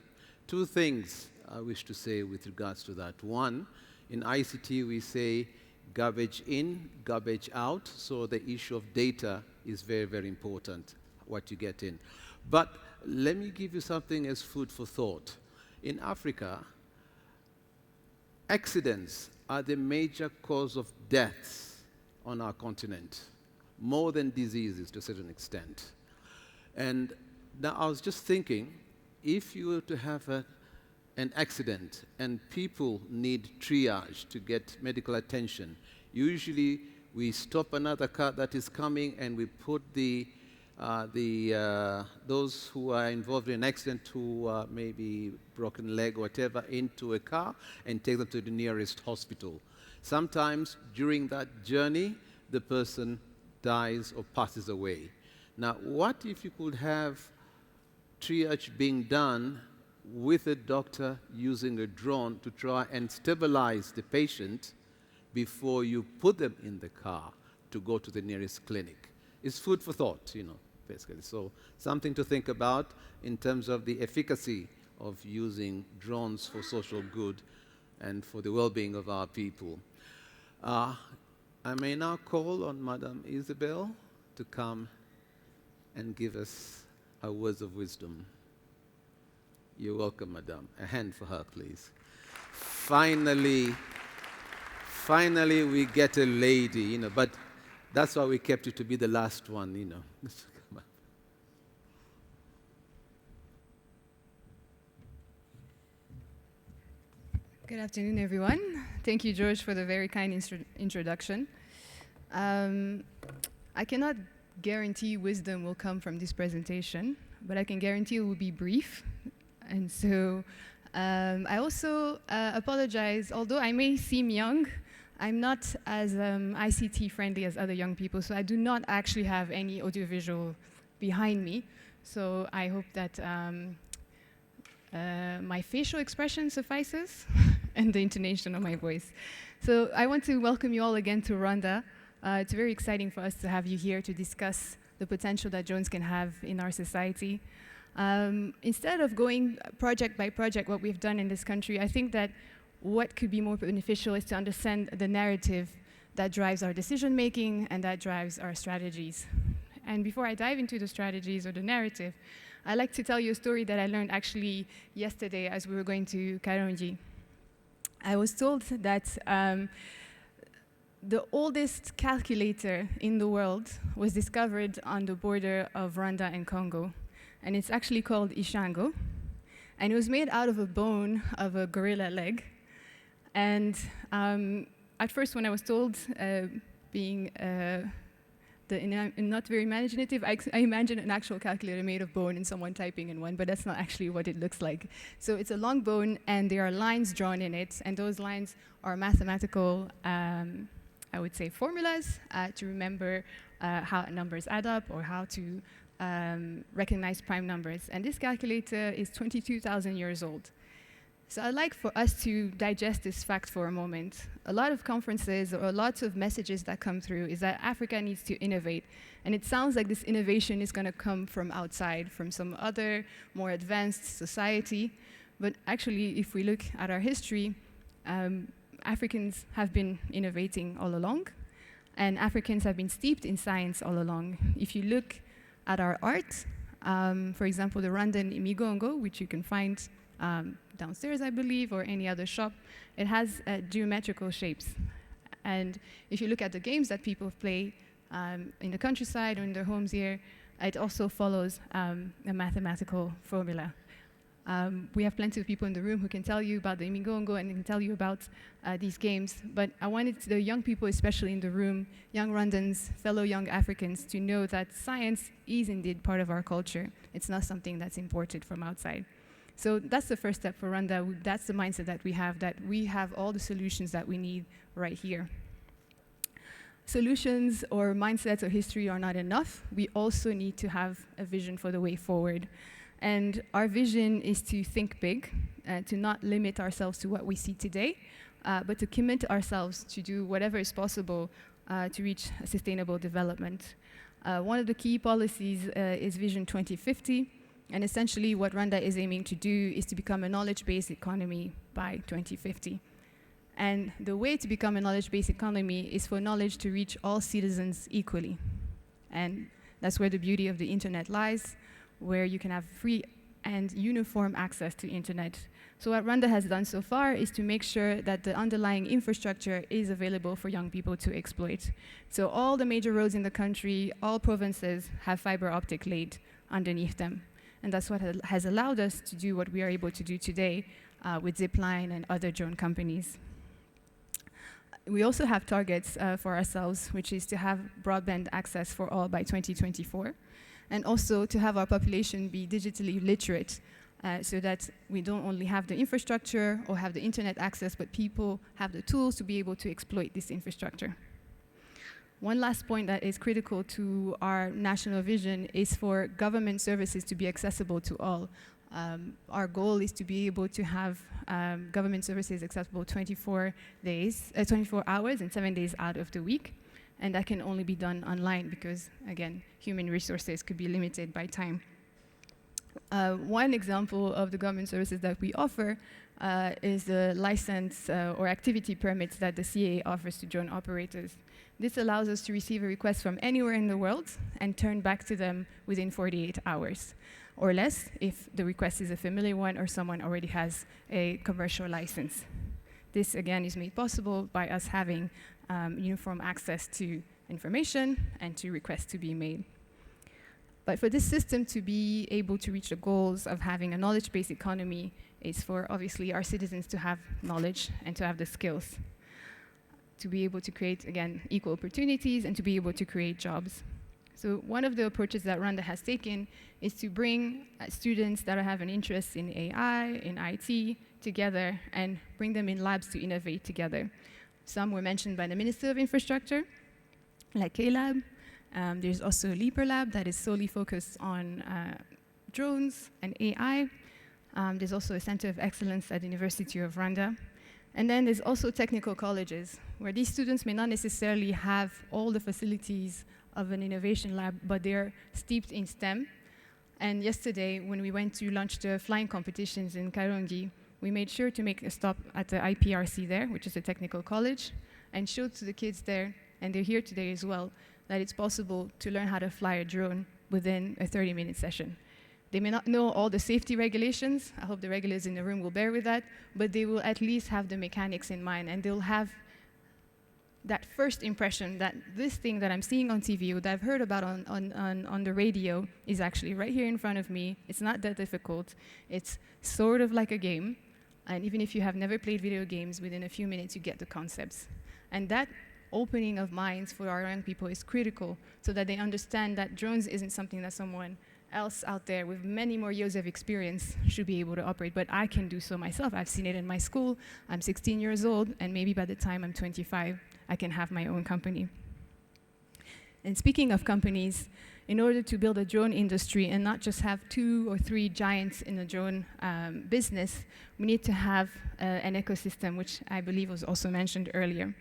Two things I wish to say with regards to that. One, in ICT we say garbage in, garbage out, so the issue of data is very, very important, what you get in. But let me give you something as food for thought. In Africa, accidents are the major cause of deaths on our continent, more than diseases to a certain extent. And now I was just thinking, if you were to have an accident and people need triage to get medical attention, usually we stop another car that is coming and we put those who are involved in an accident, who maybe broken leg or whatever, into a car and take them to the nearest hospital. Sometimes during that journey, the person dies or passes away. Now, what if you could have triage being done with a doctor using a drone to try and stabilize the patient before you put them in the car to go to the nearest clinic? It's food for thought, basically. So something to think about in terms of the efficacy of using drones for social good and for the well-being of our people. I may now call on Madame Isabelle to come and give us her words of wisdom. You're welcome, Madame. A hand for her, please. Finally we get a lady, but That's why we kept it to be the last one, you know. Good afternoon, everyone. Thank you, George, for the very kind introduction. I cannot guarantee wisdom will come from this presentation, but I can guarantee it will be brief. And so I also apologize, although I may seem young, I'm not as ICT friendly as other young people, so I do not actually have any audiovisual behind me. So I hope that my facial expression suffices and the intonation of my voice. So I want to welcome you all again to Rwanda. It's very exciting for us to have you here to discuss the potential that drones can have in our society. Instead of going project by project what we've done in this country, I think that what could be more beneficial is to understand the narrative that drives our decision making and that drives our strategies. And before I dive into the strategies or the narrative, I'd like to tell you a story that I learned actually yesterday as we were going to Karongi. I was told that the oldest calculator in the world was discovered on the border of Rwanda and Congo. And it's actually called Ishango. And it was made out of a bone of a gorilla leg. And at first when I was told, being not very imaginative, I imagined an actual calculator made of bone and someone typing in one, but that's not actually what it looks like. So it's a long bone and there are lines drawn in it, and those lines are mathematical, I would say, formulas to remember how numbers add up or how to recognize prime numbers. And this calculator is 22,000 years old. So I'd like for us to digest this fact for a moment. A lot of conferences or lots of messages that come through is that Africa needs to innovate. And it sounds like this innovation is going to come from outside, from some other more advanced society. But actually, if we look at our history, Africans have been innovating all along. And Africans have been steeped in science all along. If you look at our art, for example, the Rwandan Imigongo, which you can find downstairs, I believe, or any other shop, it has geometrical shapes. And if you look at the games that people play in the countryside or in their homes here, it also follows a mathematical formula. We have plenty of people in the room who can tell you about the Imigongo and can tell you about these games, but I wanted the young people, especially in the room, young Rwandans, fellow young Africans, to know that science is indeed part of our culture. It's not something that's imported from outside. So that's the first step for Rwanda. That's the mindset that we have all the solutions that we need right here. Solutions or mindsets or history are not enough. We also need to have a vision for the way forward. And our vision is to think big, to not limit ourselves to what we see today, but to commit ourselves to do whatever is possible to reach a sustainable development. One of the key policies is Vision 2050. And essentially what Rwanda is aiming to do is to become a knowledge-based economy by 2050. And the way to become a knowledge-based economy is for knowledge to reach all citizens equally. And that's where the beauty of the internet lies, where you can have free and uniform access to internet. So what Rwanda has done so far is to make sure that the underlying infrastructure is available for young people to exploit. So all the major roads in the country, all provinces have fiber optic laid underneath them. And that's what has allowed us to do what we are able to do today with Zipline and other drone companies. We also have targets for ourselves, which is to have broadband access for all by 2024, and also to have our population be digitally literate so that we don't only have the infrastructure or have the internet access, but people have the tools to be able to exploit this infrastructure. One last point that is critical to our national vision is for government services to be accessible to all. Our goal is to be able to have government services accessible 24 hours and 7 days out of the week. And that can only be done online because, again, human resources could be limited by time. One example of the government services that we offer is the license or activity permits that the CAA offers to drone operators. This allows us to receive a request from anywhere in the world and turn back to them within 48 hours or less if the request is a familiar one or someone already has a commercial license. This, again, is made possible by us having uniform access to information and to requests to be made. But for this system to be able to reach the goals of having a knowledge-based economy is for, obviously, our citizens to have knowledge and to have the skills to be able to create, again, equal opportunities and to be able to create jobs. So one of the approaches that Rwanda has taken is to bring students that have an interest in AI, in IT, together and bring them in labs to innovate together. Some were mentioned by the Minister of Infrastructure, like K-Lab. There's also a Leaper Lab that is solely focused on drones and AI. There's also a Center of Excellence at the University of Rwanda. And then there's also technical colleges, where these students may not necessarily have all the facilities of an innovation lab, but they're steeped in STEM. And yesterday, when we went to launch the flying competitions in Karongi, we made sure to make a stop at the IPRC there, which is a technical college, and showed to the kids there, and they're here today as well, that it's possible to learn how to fly a drone within a 30-minute session. They may not know all the safety regulations. I hope the regulators in the room will bear with that, but they will at least have the mechanics in mind, and they'll have that first impression that this thing that I'm seeing on TV or that I've heard about on the radio is actually right here in front of me. It's not that difficult. It's sort of like a game, and even if you have never played video games, within a few minutes you get the concepts. And that opening of minds for our young people is critical so that they understand that drones isn't something that someone else out there with many more years of experience should be able to operate, but I can do so myself. I've seen it in my school. I'm 16 years old, and maybe by the time I'm 25, I can have my own company. And speaking of companies, in order to build a drone industry and not just have 2 or 3 giants in the drone business, we need to have an ecosystem, which I believe was also mentioned earlier.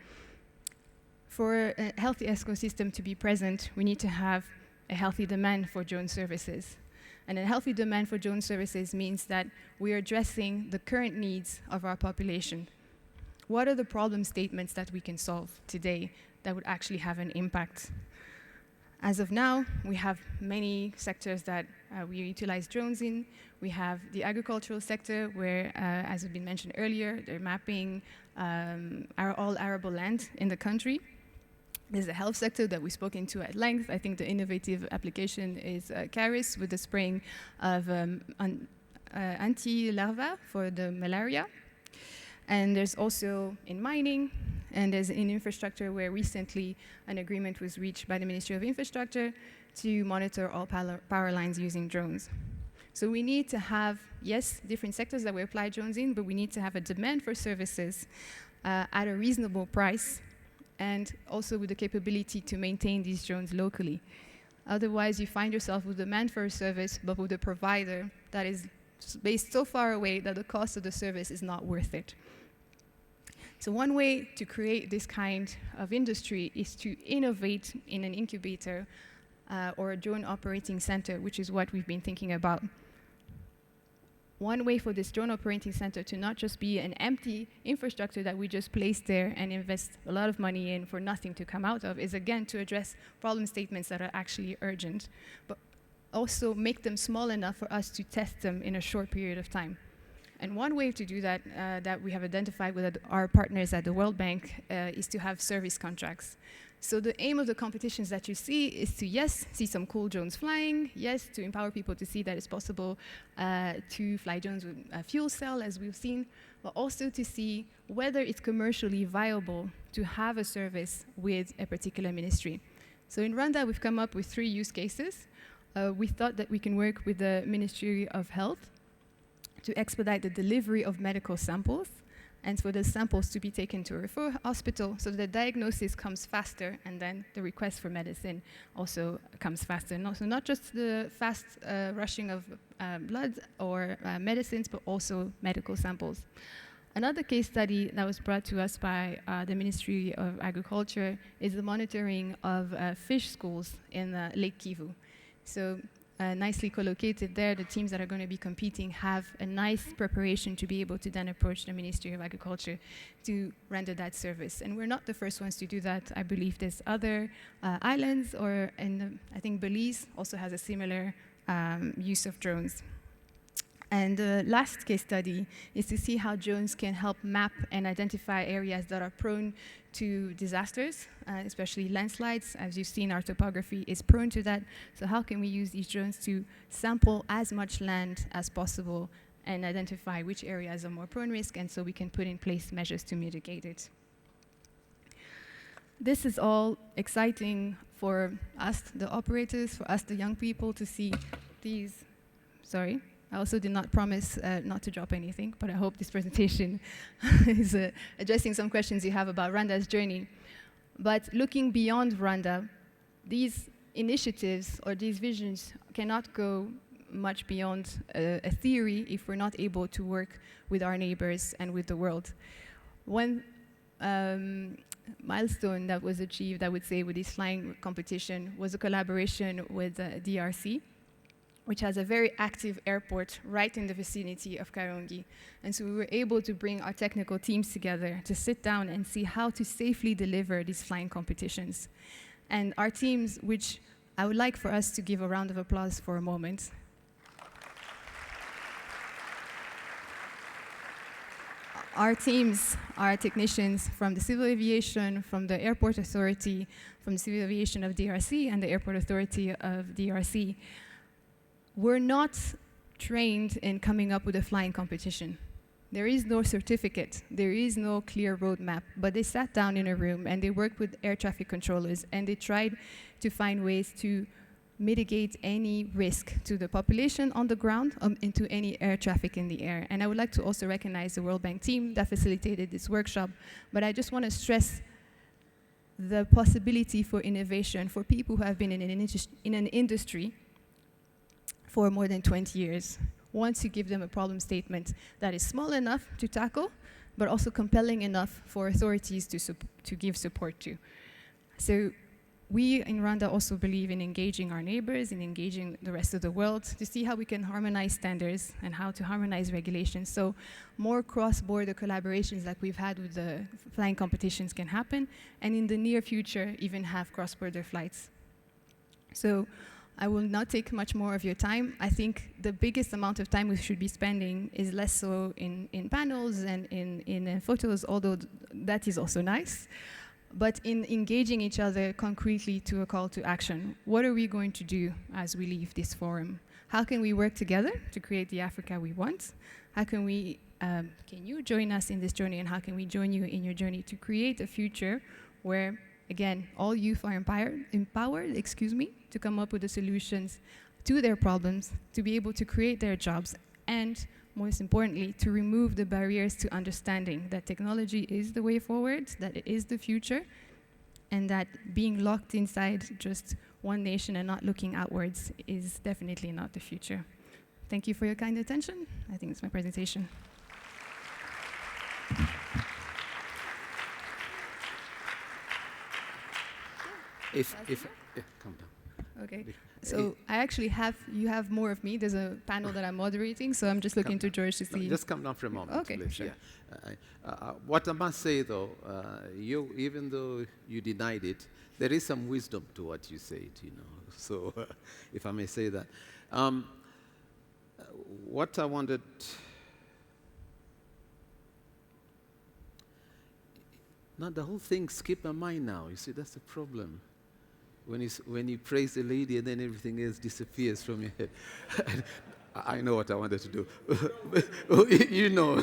For a healthy ecosystem to be present, we need to have a healthy demand for drone services. And a healthy demand for drone services means that we are addressing the current needs of our population. What are the problem statements that we can solve today that would actually have an impact? As of now, we have many sectors that we utilize drones in. We have the agricultural sector where, as has been mentioned earlier, they're mapping all arable land in the country. There's the health sector that we've spoken to at length. I think the innovative application is CARIS with the spraying of anti-larva for the malaria. And there's also in mining, and there's in infrastructure where recently an agreement was reached by the Ministry of Infrastructure to monitor all power lines using drones. So we need to have, yes, different sectors that we apply drones in, but we need to have a demand for services at a reasonable price, and also with the capability to maintain these drones locally. Otherwise, you find yourself with demand for a service, but with a provider that is based so far away that the cost of the service is not worth it. So one way to create this kind of industry is to innovate in an incubator or a drone operating center, which is what we've been thinking about. One way for this drone operating center to not just be an empty infrastructure that we just place there and invest a lot of money in for nothing to come out of is, again, to address problem statements that are actually urgent, but also make them small enough for us to test them in a short period of time. And one way to do that, that we have identified with our partners at the World Bank, is to have service contracts. So the aim of the competitions that you see is to, yes, see some cool drones flying, yes, to empower people to see that it's possible to fly drones with a fuel cell, as we've seen, but also to see whether it's commercially viable to have a service with a particular ministry. So in Rwanda, we've come up with 3 use cases. We thought that we can work with the Ministry of Health to expedite the delivery of medical samples, and for the samples to be taken to a referral hospital so that the diagnosis comes faster, and then the request for medicine also comes faster. And also not just the fast rushing of blood or medicines, but also medical samples. Another case study that was brought to us by the Ministry of Agriculture is the monitoring of fish schools in Lake Kivu. So nicely collocated there, the teams that are going to be competing have a nice preparation to be able to then approach the Ministry of Agriculture to render that service. And we're not the first ones to do that. I believe there's other islands, or I think Beleza also has a similar use of drones. And the last case study is to see how drones can help map and identify areas that are prone to disasters, especially landslides. As you've seen, our topography is prone to that. So how can we use these drones to sample as much land as possible and identify which areas are more prone risk, and so we can put in place measures to mitigate it. This is all exciting for us, the operators, for us, the young people, to see these. Sorry, I also did not promise not to drop anything, but I hope this presentation is addressing some questions you have about Rwanda's journey. But looking beyond Rwanda, these initiatives or these visions cannot go much beyond a theory if we're not able to work with our neighbors and with the world. One milestone that was achieved, I would say, with this flying competition was a collaboration with DRC, which has a very active airport right in the vicinity of Karongi. And so we were able to bring our technical teams together to sit down and see how to safely deliver these flying competitions. And our teams, which I would like for us to give a round of applause for a moment. Our teams are technicians from the Civil Aviation, from the Airport Authority, from the Civil Aviation of DRC and the Airport Authority of DRC. We're not trained in coming up with a flying competition. There is no certificate, there is no clear roadmap, but they sat down in a room and they worked with air traffic controllers and they tried to find ways to mitigate any risk to the population on the ground and to any air traffic in the air. And I would like to also recognize the World Bank team that facilitated this workshop, but I just want to stress the possibility for innovation for people who have been in an industry for more than 20 years. Once you give them a problem statement that is small enough to tackle, but also compelling enough for authorities to give support to. So we in Rwanda also believe in engaging our neighbors, in engaging the rest of the world to see how we can harmonize standards and how to harmonize regulations. So more cross-border collaborations like we've had with the flying competitions can happen, and in the near future, even have cross-border flights. So I will not take much more of your time. I think the biggest amount of time we should be spending is less so in panels and in photos, although that is also nice, but in engaging each other concretely to a call to action. What are we going to do as we leave this forum? How can we work together to create the Africa we want? How can we, can you join us in this journey, and how can we join you in your journey to create a future where, again, all youth are empowered, to come up with the solutions to their problems, to be able to create their jobs, and most importantly, to remove the barriers to understanding that technology is the way forward, that it is the future, and that being locked inside just one nation and not looking outwards is definitely not the future. Thank you for your kind attention. I think it's my presentation. Come down. Okay, so I actually you have more of me. There's a panel that I'm moderating, so I'm just looking to George to see. Just come down for a moment, okay, please. sure. Yeah. What I must say, though, even though you denied it, there is some wisdom to what you said, you know. So, if I may say that. What I wanted... Now, the whole thing skipped my mind now. You see, that's the problem. When you praise the lady and then everything else disappears from your head. I know what I wanted to do. You know.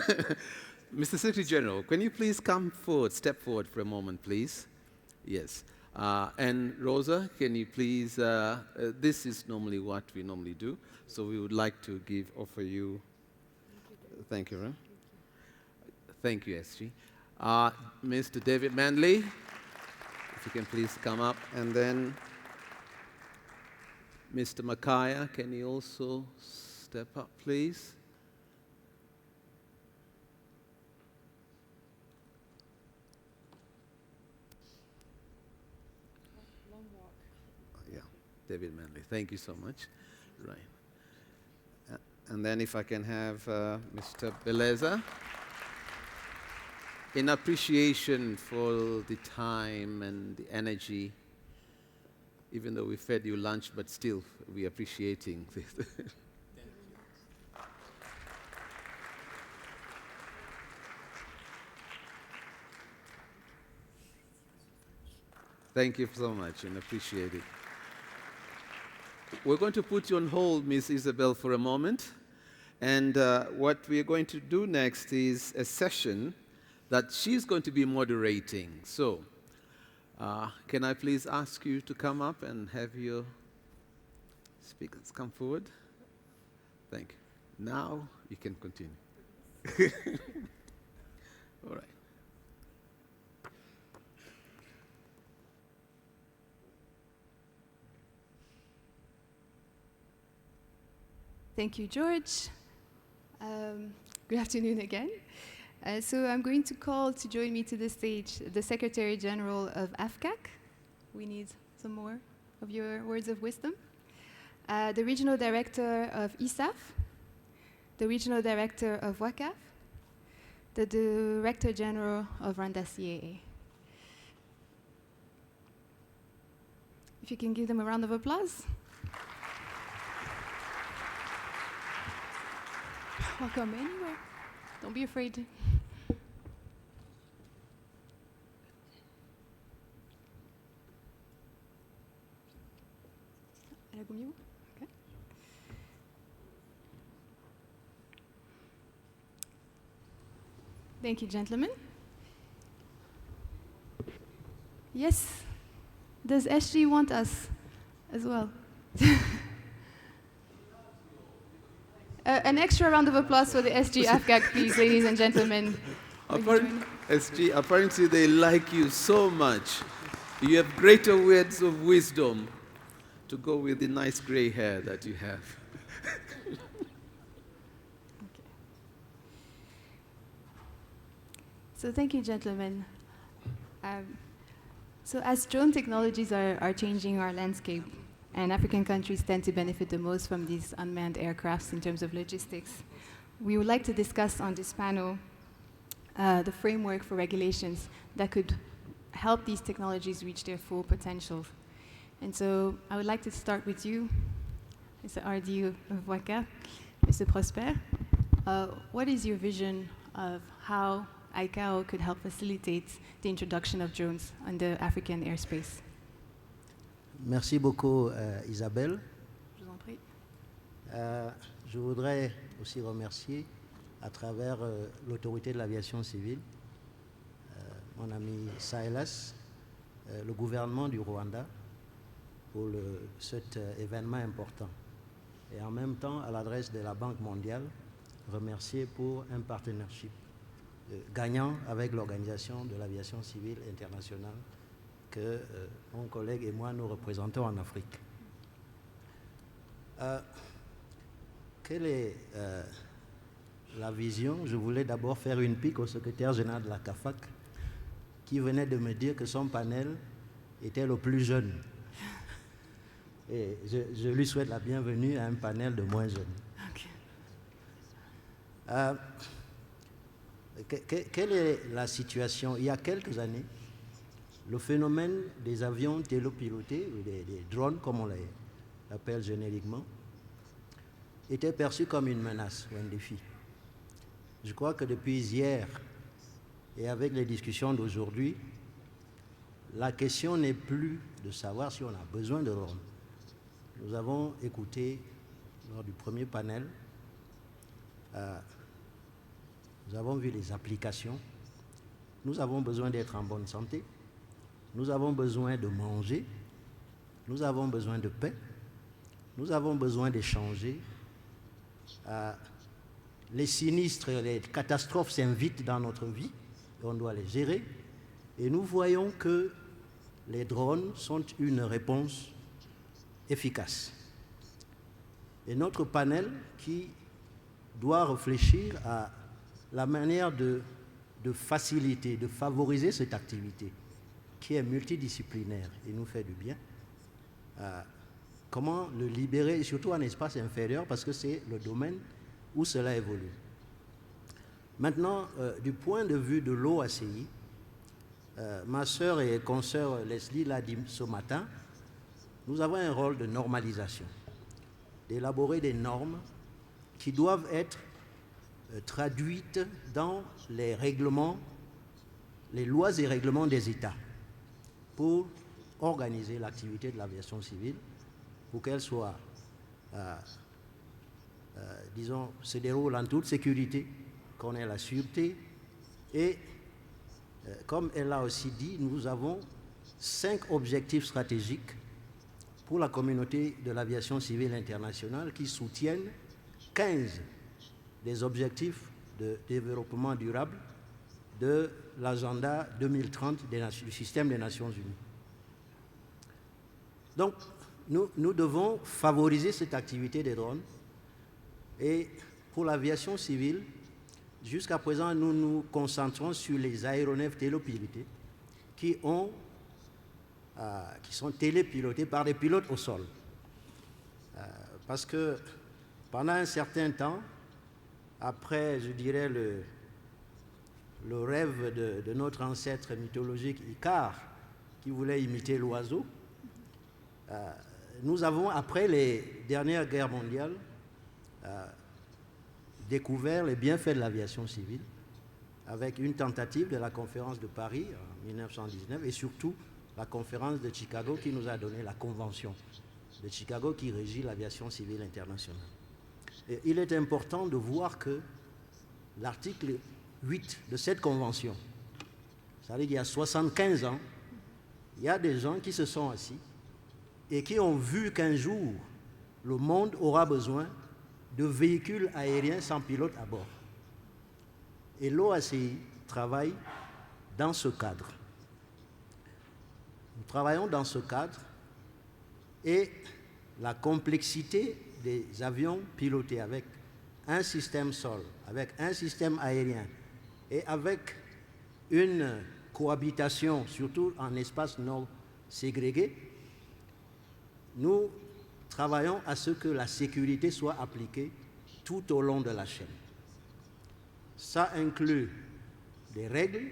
Mr. Secretary General, can you please step forward for a moment, please? Yes. And Rosa, can you please, this is normally what we normally do, so we would like to offer you, thank you, Ron. Thank you, SG. Mr. David Manley, if you can please come up, and then Mr. Makaya, can you also step up, please? Long walk. Yeah, David Manley, thank you so much. Right. And then if I can have Mr. Beleza. In appreciation for the time and the energy, even though we fed you lunch, but still we're appreciating this. Thank you so much and appreciate it. We're going to put you on hold, Miss Isabelle, for a moment. And what we're going to do next is a session that she's going to be moderating. So, can I please ask you to come up and have your speakers come forward? Thank you. Now you can continue. All right. Thank you, George. Good afternoon again. So I'm going to call to join me to the stage the Secretary General of AFCAC. We need some more of your words of wisdom. The Regional Director of ISAF, the Regional Director of WACAF, the Director General of Rwanda CAA. If you can give them a round of applause. Welcome anywhere. Don't be afraid. Okay. Thank you, gentlemen. Yes. Does SG want us as well? An extra round of applause for the SG AFCAC, please, ladies and gentlemen. SG, apparently they like you so much. You have greater words of wisdom to go with the nice gray hair that you have. Okay. So thank you, gentlemen. So as drone technologies are changing our landscape, and African countries tend to benefit the most from these unmanned aircrafts in terms of logistics, we would like to discuss on this panel the framework for regulations that could help these technologies reach their full potential. And so I would like to start with you, Mr. RD of WACA, Mr. Prosper. What is your vision of how ICAO could help facilitate the introduction of drones on the African airspace? Merci beaucoup, Isabelle. Je vous en prie. Je voudrais aussi remercier à travers l'autorité de l'aviation civile, mon ami Silas, le gouvernement du Rwanda pour cet événement important. Et en même temps, à l'adresse de la Banque mondiale, remercier pour un partnership gagnant avec l'Organisation de l'aviation civile internationale que mon collègue et moi nous représentons en Afrique. Quelle est la vision? Je voulais d'abord faire une pique au secrétaire général de la CAFAC qui venait de me dire que son panel était le plus jeune. Et je lui souhaite la bienvenue à un panel de moins jeunes. Okay. Quelle est la situation? Il y a quelques années, le phénomène des avions télépilotés, ou des drones comme on les appelle génériquement, était perçu comme une menace ou un défi. Je crois que depuis hier et avec les discussions d'aujourd'hui, la question n'est plus de savoir si on a besoin de drones. Nous avons écouté lors du premier panel, nous avons vu les applications, nous avons besoin d'être en bonne santé, nous avons besoin de manger, nous avons besoin de paix, nous avons besoin d'échanger. Les sinistres, les catastrophes s'invitent dans notre vie, et on doit les gérer. Et nous voyons que les drones sont une réponse efficace. Et notre panel qui doit réfléchir à la manière de faciliter, de favoriser cette activité qui est multidisciplinaire et nous fait du bien. Comment le libérer, surtout en espace inférieur, parce que c'est le domaine où cela évolue. Maintenant, du point de vue de l'OACI, ma sœur et consoeur Leslie l'a dit ce matin, nous avons un rôle de normalisation, d'élaborer des normes qui doivent être traduites dans les règlements, les lois et règlements des États pour organiser l'activité de l'aviation civile pour qu'elle soit, disons, se déroule en toute sécurité, qu'on ait la sûreté. Et comme elle l'a aussi dit, nous avons 5 objectifs stratégiques pour la communauté de l'aviation civile internationale qui soutiennent 15 des objectifs de développement durable de l'agenda 2030 du système des Nations Unies. Donc, nous devons favoriser cette activité des drones. Et pour l'aviation civile, jusqu'à présent, nous nous concentrons sur les aéronefs télépilotés qui sont télépilotés par des pilotes au sol. Parce que pendant un certain temps, après, je dirais, le rêve de notre ancêtre mythologique Icare, qui voulait imiter l'oiseau, nous avons, après les dernières guerres mondiales, découvert les bienfaits de l'aviation civile avec une tentative de la conférence de Paris en 1919 et surtout la conférence de Chicago qui nous a donné la convention de Chicago qui régit l'aviation civile internationale. Et il est important de voir que l'article 8 de cette convention, c'est-à-dire qu'il y a 75 ans, il y a des gens qui se sont assis et qui ont vu qu'un jour, le monde aura besoin de véhicules aériens sans pilote à bord. Et l'OACI travaille dans ce cadre. Nous travaillons dans ce cadre et la complexité des avions pilotés avec un système sol, avec un système aérien et avec une cohabitation, surtout en espace non ségrégué, nous travaillons à ce que la sécurité soit appliquée tout au long de la chaîne. Ça inclut des règles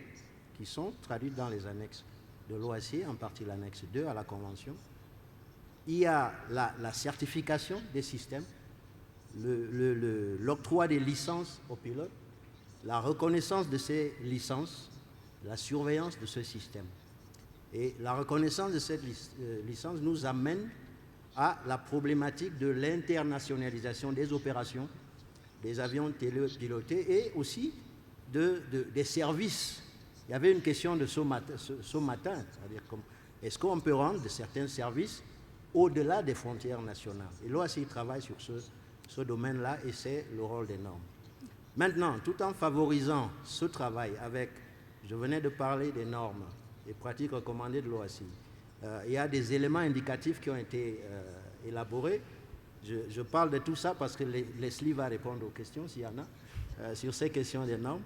qui sont traduites dans les annexes de l'OACI, en partie l'annexe 2 à la Convention. Il y a la certification des systèmes, l'octroi des licences aux pilotes, la reconnaissance de ces licences, la surveillance de ce système. Et la reconnaissance de cette licence nous amène à la problématique de l'internationalisation des opérations des avions télépilotés et aussi des services. Il y avait une question de ce matin, c'est-à-dire est-ce qu'on peut rendre certains services au-delà des frontières nationales? Et l'OACI travaille sur ce domaine-là et c'est le rôle des normes. Maintenant, tout en favorisant ce travail avec, je venais de parler des normes, des pratiques recommandées de l'OACI, il y a des éléments indicatifs qui ont été élaborés. Je parle de tout ça parce que Leslie va répondre aux questions, s'il y en a, sur ces questions des normes.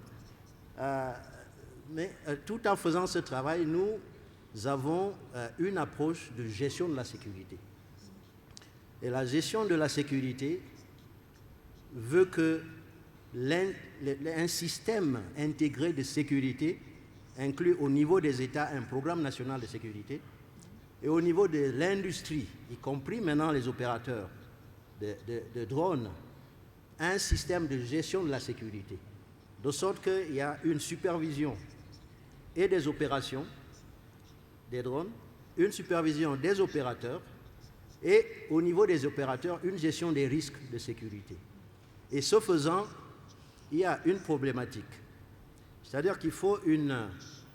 Mais tout en faisant ce travail, nous avons une approche de gestion de la sécurité. Et la gestion de la sécurité veut que un système intégré de sécurité inclut au niveau des États un programme national de sécurité et au niveau de l'industrie, y compris maintenant les opérateurs de drones, un système de gestion de la sécurité, de sorte qu'il y a une supervision et des opérations des drones, une supervision des opérateurs et au niveau des opérateurs, une gestion des risques de sécurité. Et ce faisant, il y a une problématique, c'est-à-dire qu'il faut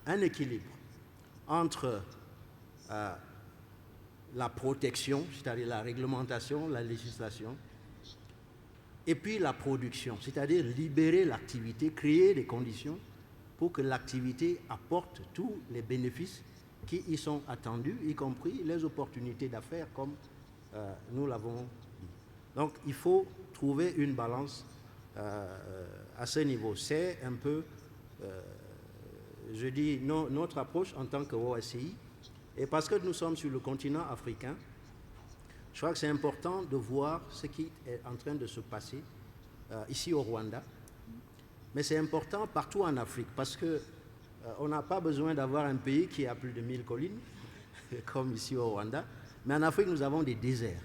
un équilibre entre la protection, c'est-à-dire la réglementation, la législation, et puis la production, c'est-à-dire libérer l'activité, créer des conditions pour que l'activité apporte tous les bénéfices qui y sont attendus, y compris les opportunités d'affaires, comme nous l'avons dit. Donc, il faut trouver une balance à ce niveau. C'est un peu, je dis, notre approche en tant que OACI. Et parce que nous sommes sur le continent africain, je crois que c'est important de voir ce qui est en train de se passer ici au Rwanda. Mais c'est important partout en Afrique, parce qu'on n'a pas besoin d'avoir un pays qui a plus de 1000 collines, comme ici au Rwanda. Mais en Afrique, nous avons des déserts,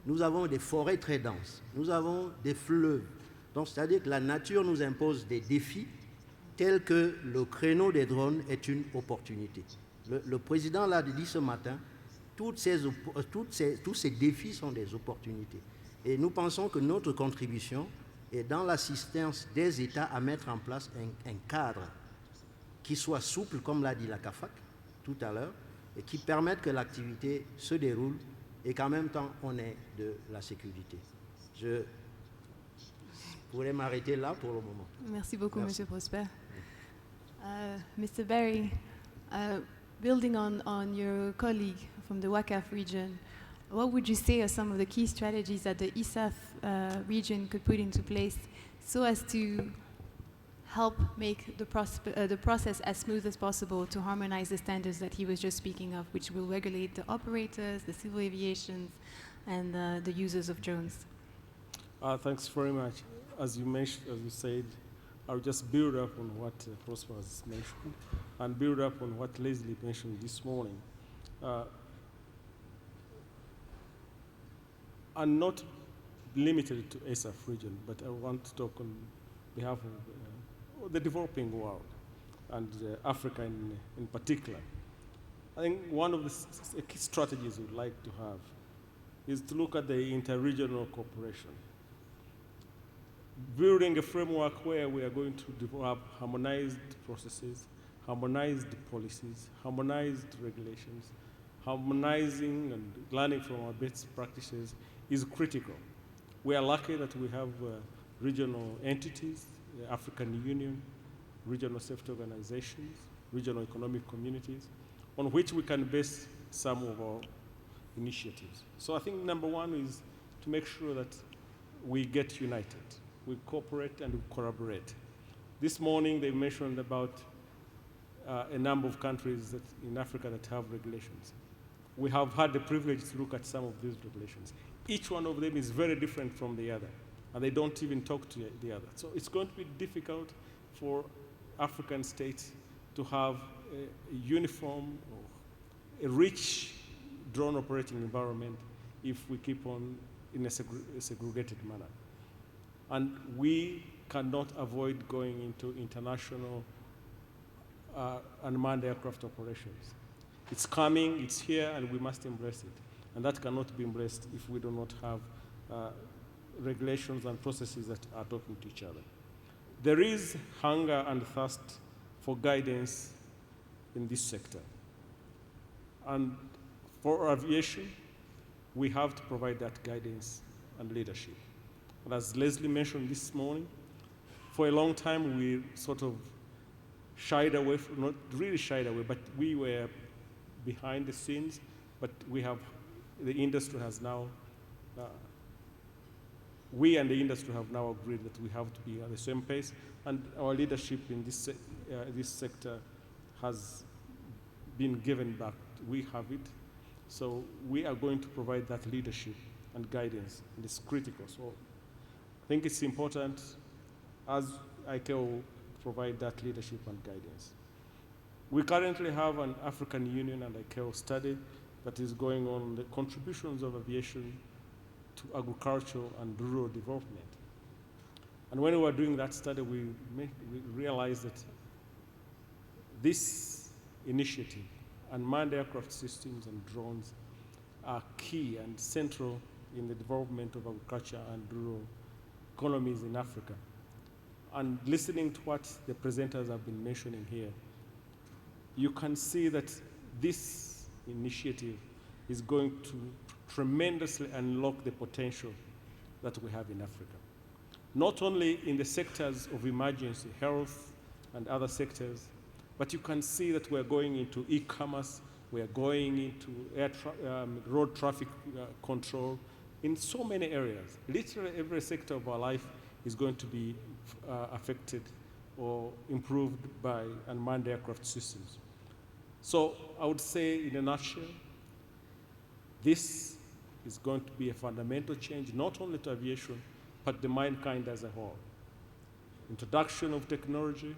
nous avons des forêts très denses, nous avons des fleuves. Donc, c'est-à-dire que la nature nous impose des défis tels que le créneau des drones est une opportunité. Le président l'a dit ce matin, tous ces défis sont des opportunités. Et nous pensons que notre contribution est dans l'assistance des États à mettre en place un cadre qui soit souple, comme l'a dit la CAFAC tout à l'heure, et qui permette que l'activité se déroule et qu'en même temps, on ait de la sécurité. Je pourrais m'arrêter là pour le moment. Merci beaucoup, Merci. Monsieur Prosper. Mr. Barry, building on your colleague from the WACAF region, what would you say are some of the key strategies that the ISAF region could put into place so as to help make the process as smooth as possible to harmonize the standards that he was just speaking of, which will regulate the operators, the civil aviation, and the users of drones? Thanks very much. As you mentioned, as you said, I'll just build up on what Prosper has mentioned and build up on what Leslie mentioned this morning. And not limited to ASAF region, but I want to talk on behalf of the developing world and Africa in particular. I think one of the key strategies we'd like to have is to look at the interregional cooperation. Building a framework where we are going to develop harmonized processes, harmonized policies, harmonized regulations, harmonizing and learning from our best practices is critical. We are lucky that we have regional entities, the African Union, regional safety organizations, regional economic communities, on which we can base some of our initiatives. So I think number one is to make sure that we get united, we cooperate and we collaborate. This morning they mentioned about a number of countries that in Africa that have regulations. We have had the privilege to look at some of these regulations. Each one of them is very different from the other, and they don't even talk to the other. So it's going to be difficult for African states to have a uniform, or a rich drone operating environment if we keep on in a segregated manner. And we cannot avoid going into international unmanned aircraft operations. It's coming, it's here, and we must embrace it. And that cannot be embraced if we do not have regulations and processes that are talking to each other. There is hunger and thirst for guidance in this sector. And for aviation, we have to provide that guidance and leadership. And as Leslie mentioned this morning, for a long time we sort of shied away, not really shied away, but we were behind the scenes, but the industry has now, we and the industry have now agreed that we have to be at the same pace, and our leadership in this sector has been given back. We have it, so we are going to provide that leadership and guidance, and it's critical. So I think it's important as ICAO provide that leadership and guidance. We currently have an African Union and ICAO study that is going on the contributions of aviation to agriculture and rural development. And when we were doing that study, we realized that this initiative, unmanned aircraft systems and drones, are key and central in the development of agriculture and rural economies in Africa. And listening to what the presenters have been mentioning here, you can see that this initiative is going to tremendously unlock the potential that we have in Africa. Not only in the sectors of emergency, health, and other sectors, but you can see that we're going into e-commerce, we're going into road traffic control, in so many areas. Literally every sector of our life is going to be affected or improved by unmanned aircraft systems. So I would say in a nutshell, this is going to be a fundamental change, not only to aviation, but the mankind as a whole. Introduction of technology,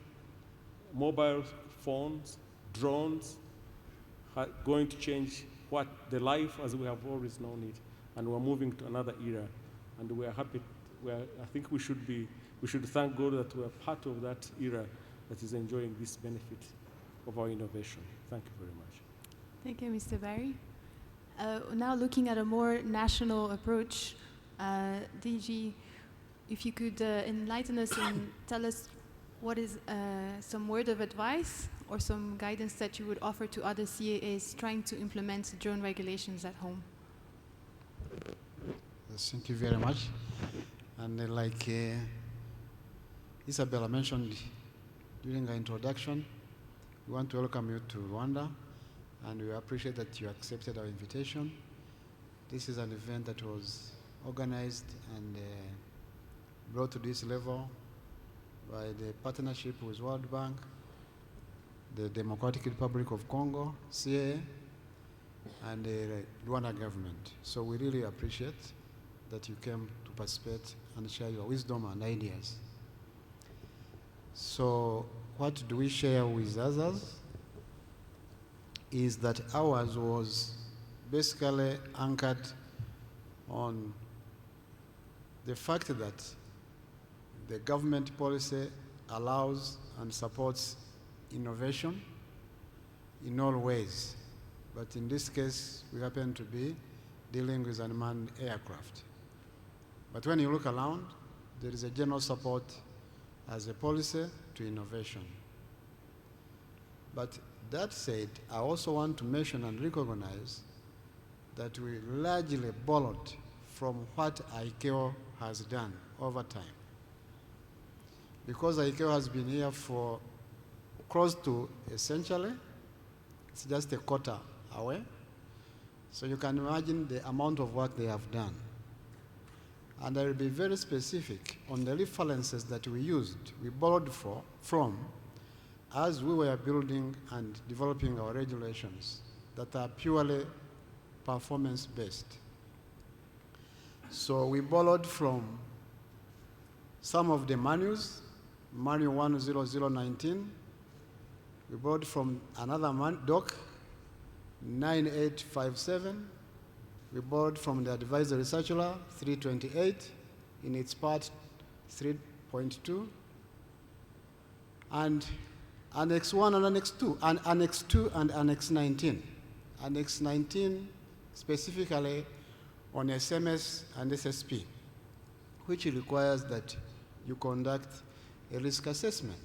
mobile phones, drones, are going to change what the life as we have always known it, and we're moving to another era, and we're happy. I think we should thank God that we're part of that era that is enjoying this benefit of our innovation. Thank you very much. Thank you, Mr. Barry. Now looking at a more national approach, DG, if you could enlighten us and tell us what is some word of advice or some guidance that you would offer to other CAAs trying to implement drone regulations at home. Thank you very much. And like Isabelle mentioned during her introduction, we want to welcome you to Rwanda, and we appreciate that you accepted our invitation. This is an event that was organized and brought to this level by the partnership with World Bank, the Democratic Republic of Congo, CAA, and the Rwanda government. So we really appreciate that you came to participate and share your wisdom and ideas. So what do we share with others is that ours was basically anchored on the fact that the government policy allows and supports innovation in all ways. But in this case, we happen to be dealing with unmanned aircraft. But when you look around, there is a general support as a policy to innovation. But that said, I also want to mention and recognize that we largely borrowed from what ICAO has done over time. Because ICAO has been here for close to a century, it's just a quarter away. So you can imagine the amount of work they have done. And I will be very specific on the references that we used, we borrowed from, as we were building and developing our regulations that are purely performance-based. So we borrowed from some of the manuals, Manual 10019. We borrowed from another doc, 9857. We borrowed from the Advisory Circular 328 in its part 3.2. And Annex 1 and Annex 2, and Annex 2 and Annex 19. Annex 19 specifically on SMS and SSP, which requires that you conduct a risk assessment.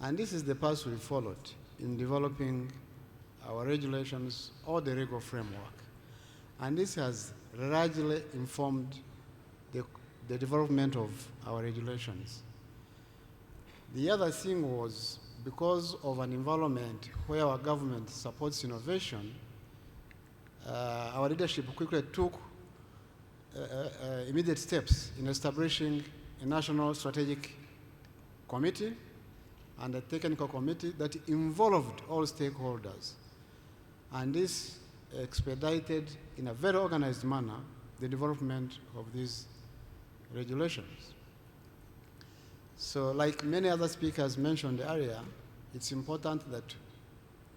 And this is the path we followed in developing our regulations or the legal framework. And this has largely informed the development of our regulations. The other thing was, because of an environment where our government supports innovation, our leadership quickly took immediate steps in establishing a national strategic committee and a technical committee that involved all stakeholders. And this expedited, in a very organized manner, the development of these regulations. So like many other speakers mentioned earlier, it's important that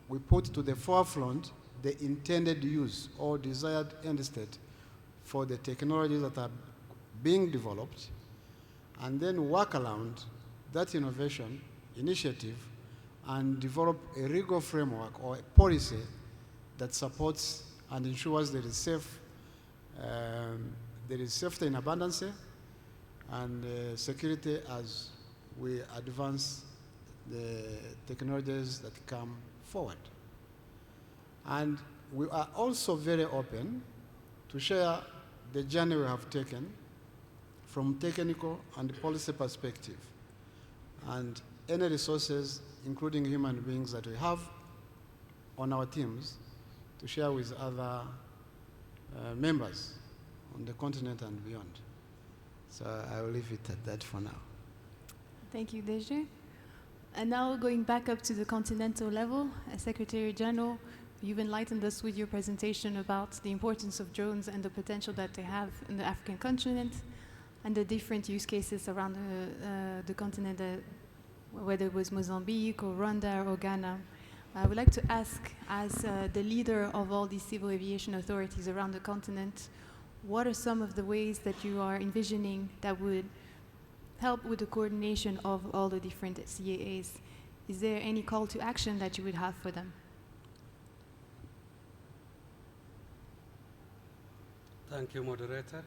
we put to the forefront the intended use or desired end state for the technologies that are being developed, and then work around that innovation initiative and develop a legal framework or a policy that supports and ensures there is safety in abundance and security as we advance the technologies that come forward. And we are also very open to share the journey we have taken from technical and policy perspective, and any resources, including human beings that we have on our teams, to share with other members on the continent and beyond. So I will leave it at that for now. Thank you, DG. And now going back up to the continental level, as Secretary General, you've enlightened us with your presentation about the importance of drones and the potential that they have in the African continent and the different use cases around the continent, whether it was Mozambique or Rwanda or Ghana. I would like to ask, as the leader of all these civil aviation authorities around the continent, what are some of the ways that you are envisioning that would help with the coordination of all the different CAAs? Is there any call to action that you would have for them? Thank you, moderator.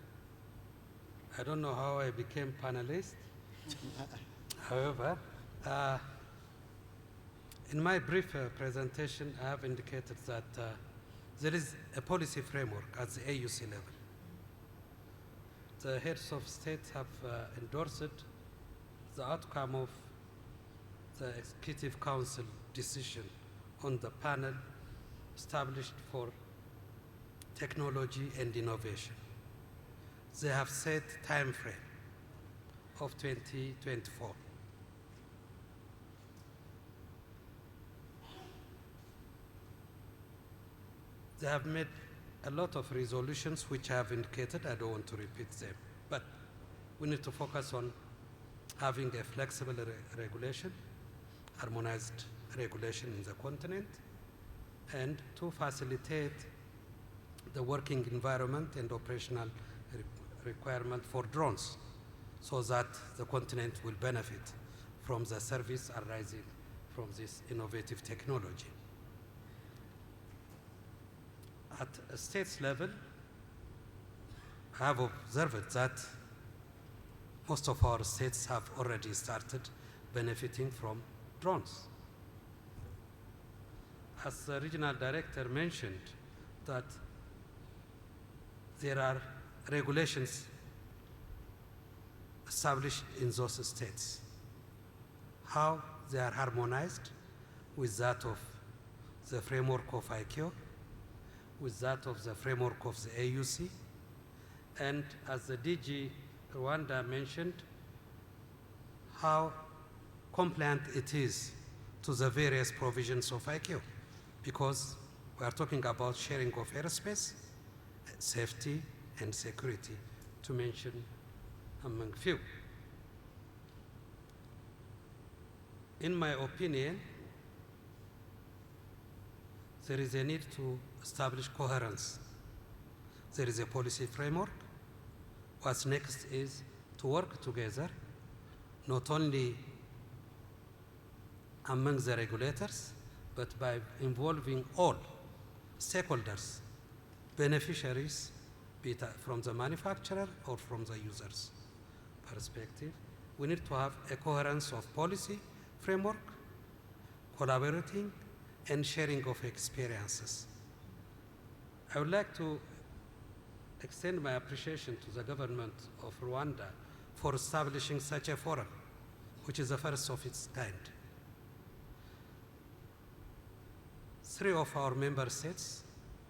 I don't know how I became panelist. However, in my brief presentation, I have indicated that there is a policy framework at the AUC level. The heads of state have endorsed the outcome of the Executive Council decision on the panel established for technology and innovation. They have set time frame of 2024. They have made a lot of resolutions which I have indicated. I don't want to repeat them, but we need to focus on having a flexible regulation, harmonized regulation in the continent, and to facilitate the working environment and operational requirement for drones so that the continent will benefit from the service arising from this innovative technology. At a states level, I have observed that most of our states have already started benefiting from drones. As the regional director mentioned, that there are regulations established in those states. How they are harmonized with that of the framework of ICAO, with that of the framework of the AUC, and as the DG Rwanda mentioned, how compliant it is to the various provisions of ICAO, because we are talking about sharing of airspace, safety, and security, to mention among few. In my opinion, there is a need to establish coherence. There is a policy framework. What's next is to work together, not only among the regulators, but by involving all stakeholders, beneficiaries, be it from the manufacturer or from the user's perspective. We need to have a coherence of policy framework, collaborating, and sharing of experiences. I would like to extend my appreciation to the government of Rwanda for establishing such a forum, which is the first of its kind. 3 of our member states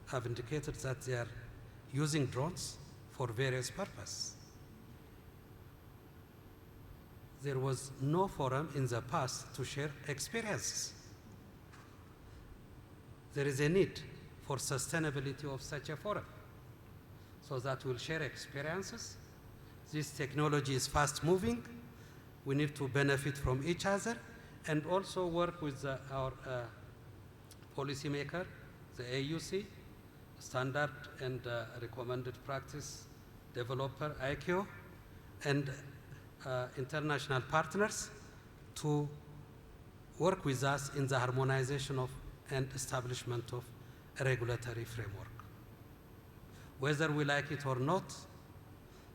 have indicated that they are using drones for various purposes. There was no forum in the past to share experiences. There is a need for sustainability of such a forum, so that we'll share experiences. This technology is fast moving. We need to benefit from each other and also work with our policymaker, the AUC, standard and recommended practice developer, ICAO, and international partners to work with us in the harmonization of and establishment of a regulatory framework. Whether we like it or not,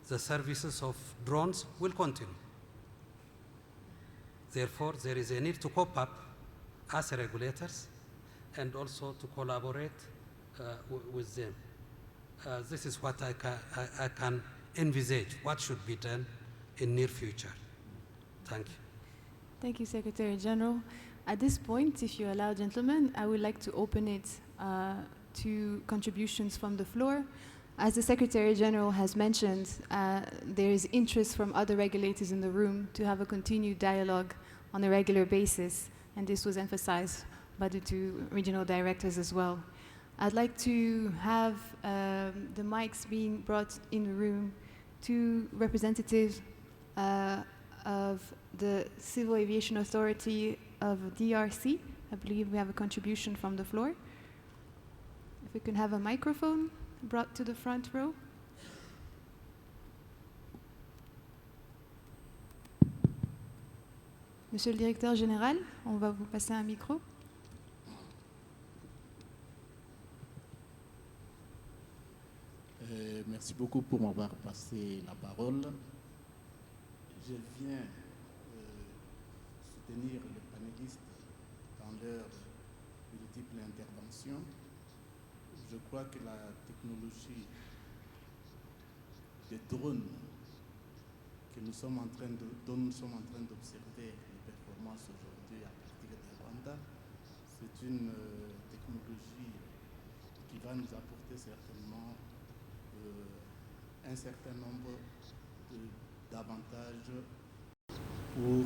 the services of drones will continue. Therefore, there is a need to cope up as regulators and also to collaborate with them. This is what I can envisage, what should be done in near future. Thank you. Thank you, Secretary General. At this point, if you allow, gentlemen, I would like to open it to contributions from the floor. As the Secretary General has mentioned, there is interest from other regulators in the room to have a continued dialogue on a regular basis, and this was emphasized by the 2 regional directors as well. I'd like to have the mics being brought in the room to representatives of the Civil Aviation Authority of DRC. I believe we have a contribution from the floor. If we can have a microphone brought to the front row. Monsieur le Directeur Général, on va vous passer un micro. Merci beaucoup pour m'avoir passé la parole. Je viens soutenir les panélistes dans leur multiples interventions. Je crois que la technologie des drones dont nous sommes en train d'observer les performances aujourd'hui à partir de Rwanda, c'est une technologie qui va nous apporter certainement un certain nombre d'avantages pour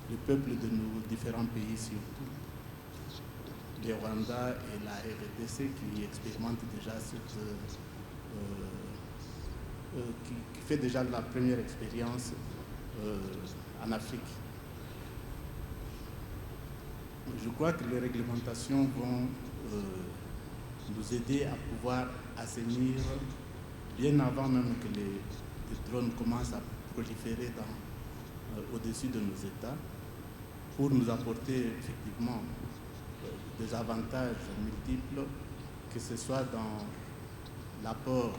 le peuple de nos différents pays surtout. Le Rwanda et la RDC qui expérimentent déjà qui fait déjà la première expérience en Afrique. Je crois que les réglementations vont nous aider à pouvoir assainir bien avant même que les drones commencent à proliférer au-dessus de nos États pour nous apporter effectivement des avantages multiples, que ce soit dans l'apport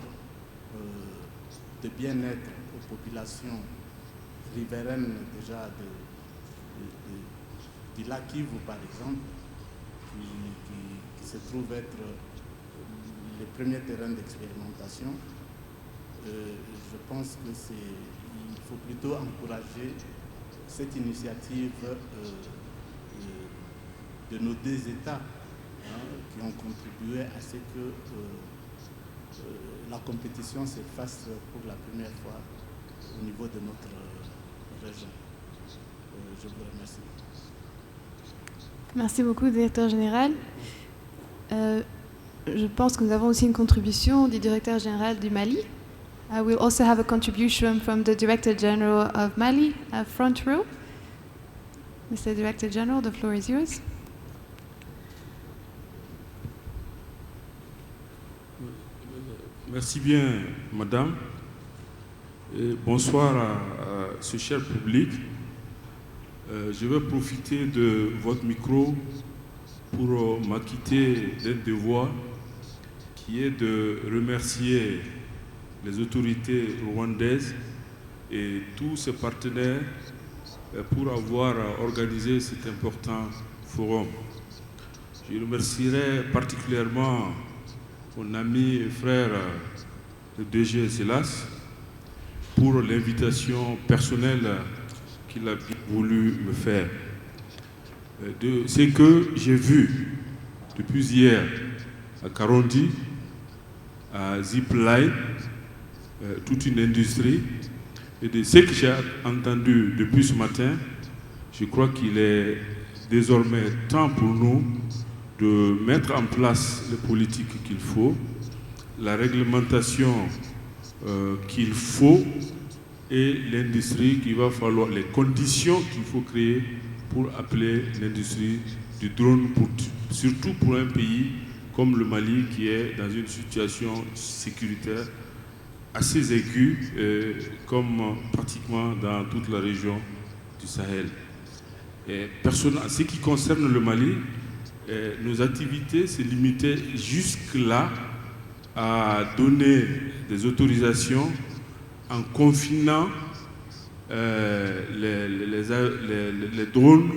de bien-être aux populations riveraines déjà du lac Kivu par exemple, qui se trouve être les premiers terrains d'expérimentation. Je pense qu'il faut plutôt encourager cette initiative de nos deux États qui ont contribué à ce que la compétition se fasse pour la première fois au niveau de notre région. Je vous remercie. Merci beaucoup, Directeur Général. Je pense que nous avons aussi une contribution du Directeur Général du Mali. We'll also have a contribution from the Director General of Mali, front row. Mr. Director General, the floor is yours. Merci bien, Madame. Et bonsoir à ce cher public. Je vais profiter de votre micro pour m'acquitter d'un devoir qui est de remercier les autorités rwandaises et tous ses partenaires pour avoir organisé cet important forum. Je remercierai particulièrement mon ami et frère le DG Silas pour l'invitation personnelle qu'il a voulu me faire. De ce que j'ai vu depuis hier à Karondi, à Zipline, toute une industrie, et de ce que j'ai entendu depuis ce matin, je crois qu'il est désormais temps pour nous de mettre en place les politiques qu'il faut, la réglementation qu'il faut et l'industrie qu'il va falloir, les conditions qu'il faut créer pour appeler l'industrie du drone, surtout pour un pays comme le Mali qui est dans une situation sécuritaire assez aiguë, comme pratiquement dans toute la région du Sahel. En ce qui concerne le Mali, nos activités se limitaient jusque-là à donner des autorisations en confinant les drones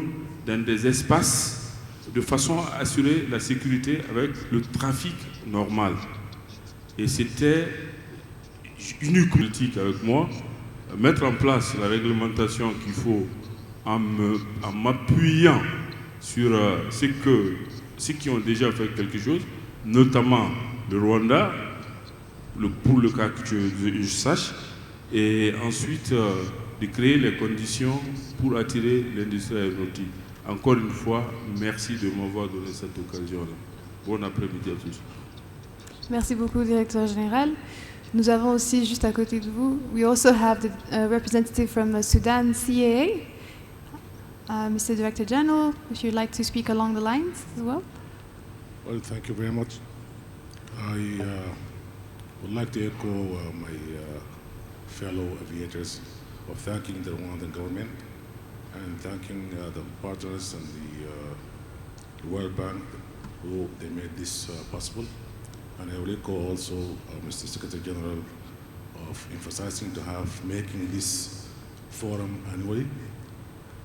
dans des espaces de façon à assurer la sécurité avec le trafic normal. Et c'était une politique avec moi, mettre en place la réglementation qu'il faut en m'appuyant sur ceux qui ont déjà fait quelque chose, notamment le Rwanda, pour le cas que je sache, et ensuite de créer les conditions pour attirer l'industrie aéronautique. Encore une fois, merci de m'avoir donné cette occasion-là. Bon après-midi à tous. Merci beaucoup, Directeur Général. Nous avons aussi, juste à côté de vous, we also have the representative from Sudan CAA. Mr. Director General, if you'd like to speak along the lines as well. Well, thank you very much. I would like to echo my fellow aviators of thanking the Rwandan government and thanking the partners and the World Bank who they made this possible. And I will echo also Mr. Secretary General of emphasizing to have making this forum annually.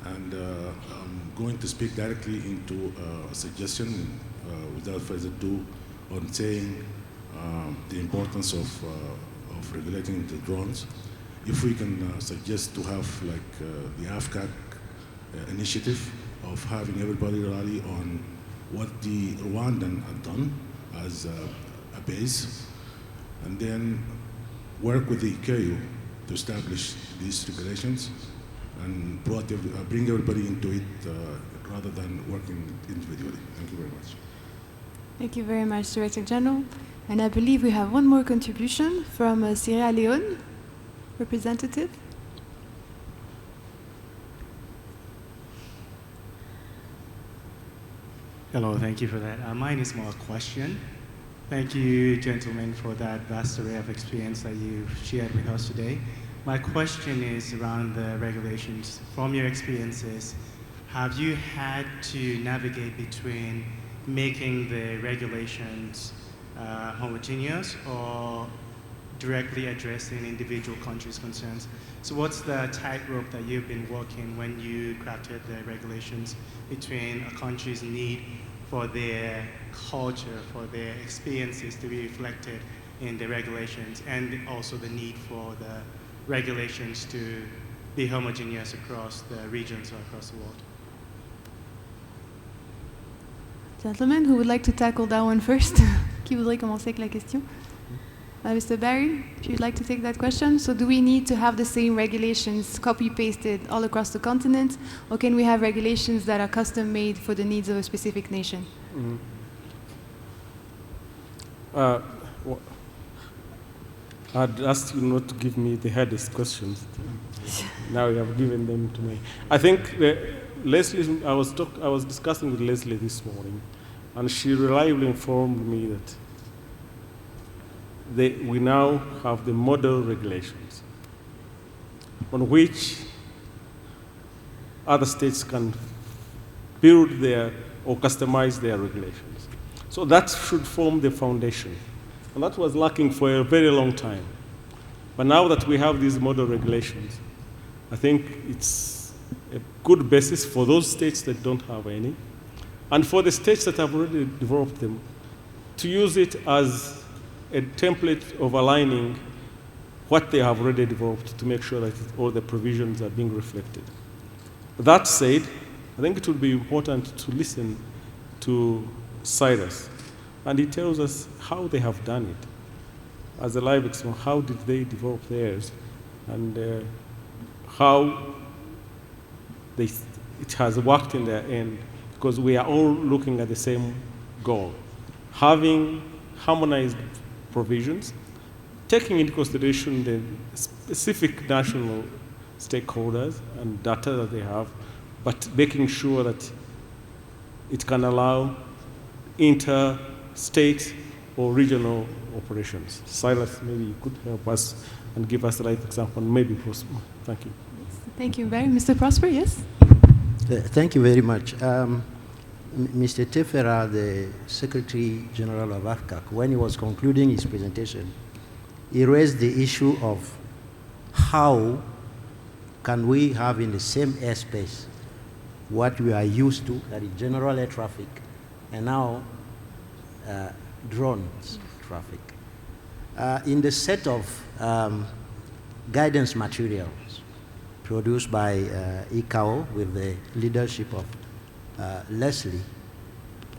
And I'm going to speak directly into a suggestion without further ado on saying the importance of regulating the drones. If we can suggest to have like the AFCAC initiative of having everybody rally on what the Rwandan have done as a base, and then work with the ICAO to establish these regulations and bring everybody into it rather than working individually. Thank you very much. Thank you very much, Director General. And I believe we have one more contribution from Sierra Leone representative. Hello, thank you for that. Mine is more a question. Thank you, gentlemen, for that vast array of experience that you've shared with us today. My question is around the regulations. From your experiences, have you had to navigate between making the regulations homogeneous or directly addressing individual countries' concerns? So what's the tightrope that you've been walking when you crafted the regulations between a country's need for their culture, for their experiences to be reflected in the regulations, and also the need for the regulations to be homogeneous across the regions or across the world? Gentlemen, who would like to tackle that one first? Qui voudrait commencer avec la question? Mr. Barry, if you'd like to take that question. So do we need to have the same regulations copy-pasted all across the continent, or can we have regulations that are custom-made for the needs of a specific nation? I'd asked you not to give me the hardest questions. Now you have given them to me. I think Leslie, I was discussing with Leslie this morning, and she reliably informed me that we now have the model regulations on which other states can build their or customize their regulations. So that should form the foundation. And that was lacking for a very long time. But now that we have these model regulations, I think it's a good basis for those states that don't have any, and for the states that have already developed them, to use it as a template of aligning what they have already developed to make sure that all the provisions are being reflected. That said, I think it would be important to listen to Cyrus, and he tells us how they have done it. As a live example, how did they develop theirs, and how it has worked in their end, because we are all looking at the same goal. Having harmonized provisions, taking into consideration the specific national stakeholders and data that they have, but making sure that it can allow inter-state or regional operations. Silas, maybe you could help us and give us the right example, maybe possible. Thank you. Thank you very much. Mr. Prosper, yes? Thank you very much. Mr. Tefera, the Secretary General of AFCAC, when he was concluding his presentation, he raised the issue of how can we have in the same airspace what we are used to, that is general air traffic, and now drones traffic. In the set of guidance materials produced by ICAO with the leadership of Leslie,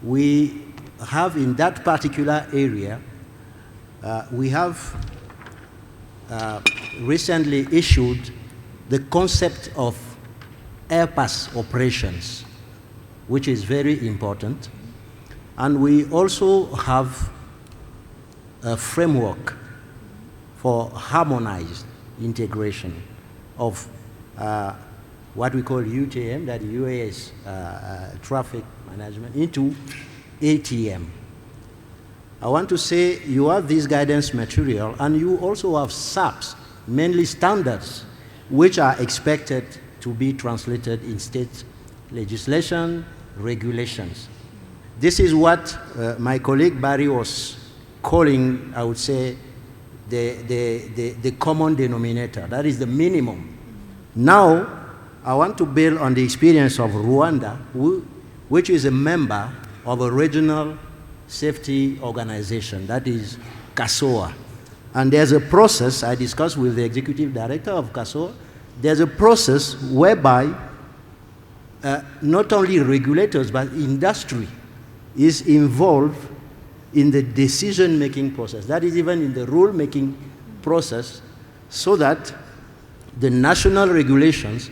we have in that particular area, we have recently issued the concept of air pass operations, which is very important. And we also have a framework for harmonized integration of what we call UTM, that is UAS traffic management, into ATM. I want to say you have this guidance material, and you also have SAPs, mainly standards, which are expected to be translated in state legislation, regulations. This is what my colleague Barry was calling, I would say, the common denominator. That is the minimum. Now, I want to build on the experience of Rwanda, which is a member of a regional safety organization, that is CASOA. And there's a process, I discussed with the executive director of CASOA, there's a process whereby not only regulators, but industry is involved in the decision-making process. That is even in the rule-making process, so that the national regulations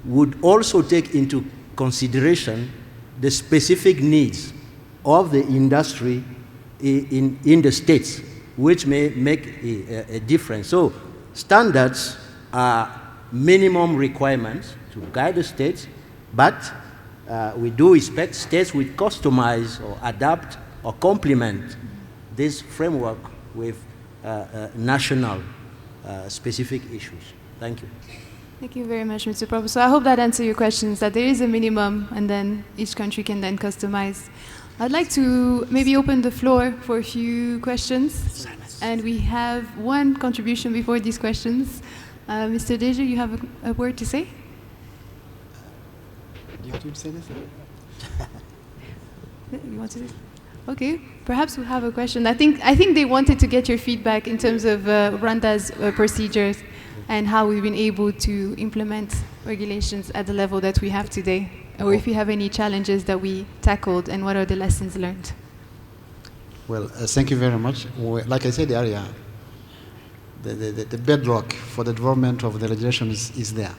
would also take into consideration the specific needs of the industry in the states, which may make a difference. So standards are minimum requirements to guide the states, but we do expect states will customize or adapt or complement this framework with national specific issues. Thank you. Thank you very much, Mr. Professor. I hope that answers your questions, that there is a minimum and then each country can then customize. I'd like to maybe open the floor for a few questions. And we have one contribution before these questions. Mr. Deja, you have a word to say? Do you want to say anything? You want to? Okay, perhaps we'll have a question. I think they wanted to get your feedback in terms of Rwanda's procedures and how we've been able to implement regulations at the level that we have today, or if you have any challenges that we tackled and what are the lessons learned. Well, thank you very much. Like I said earlier, the bedrock for the development of the regulation is there.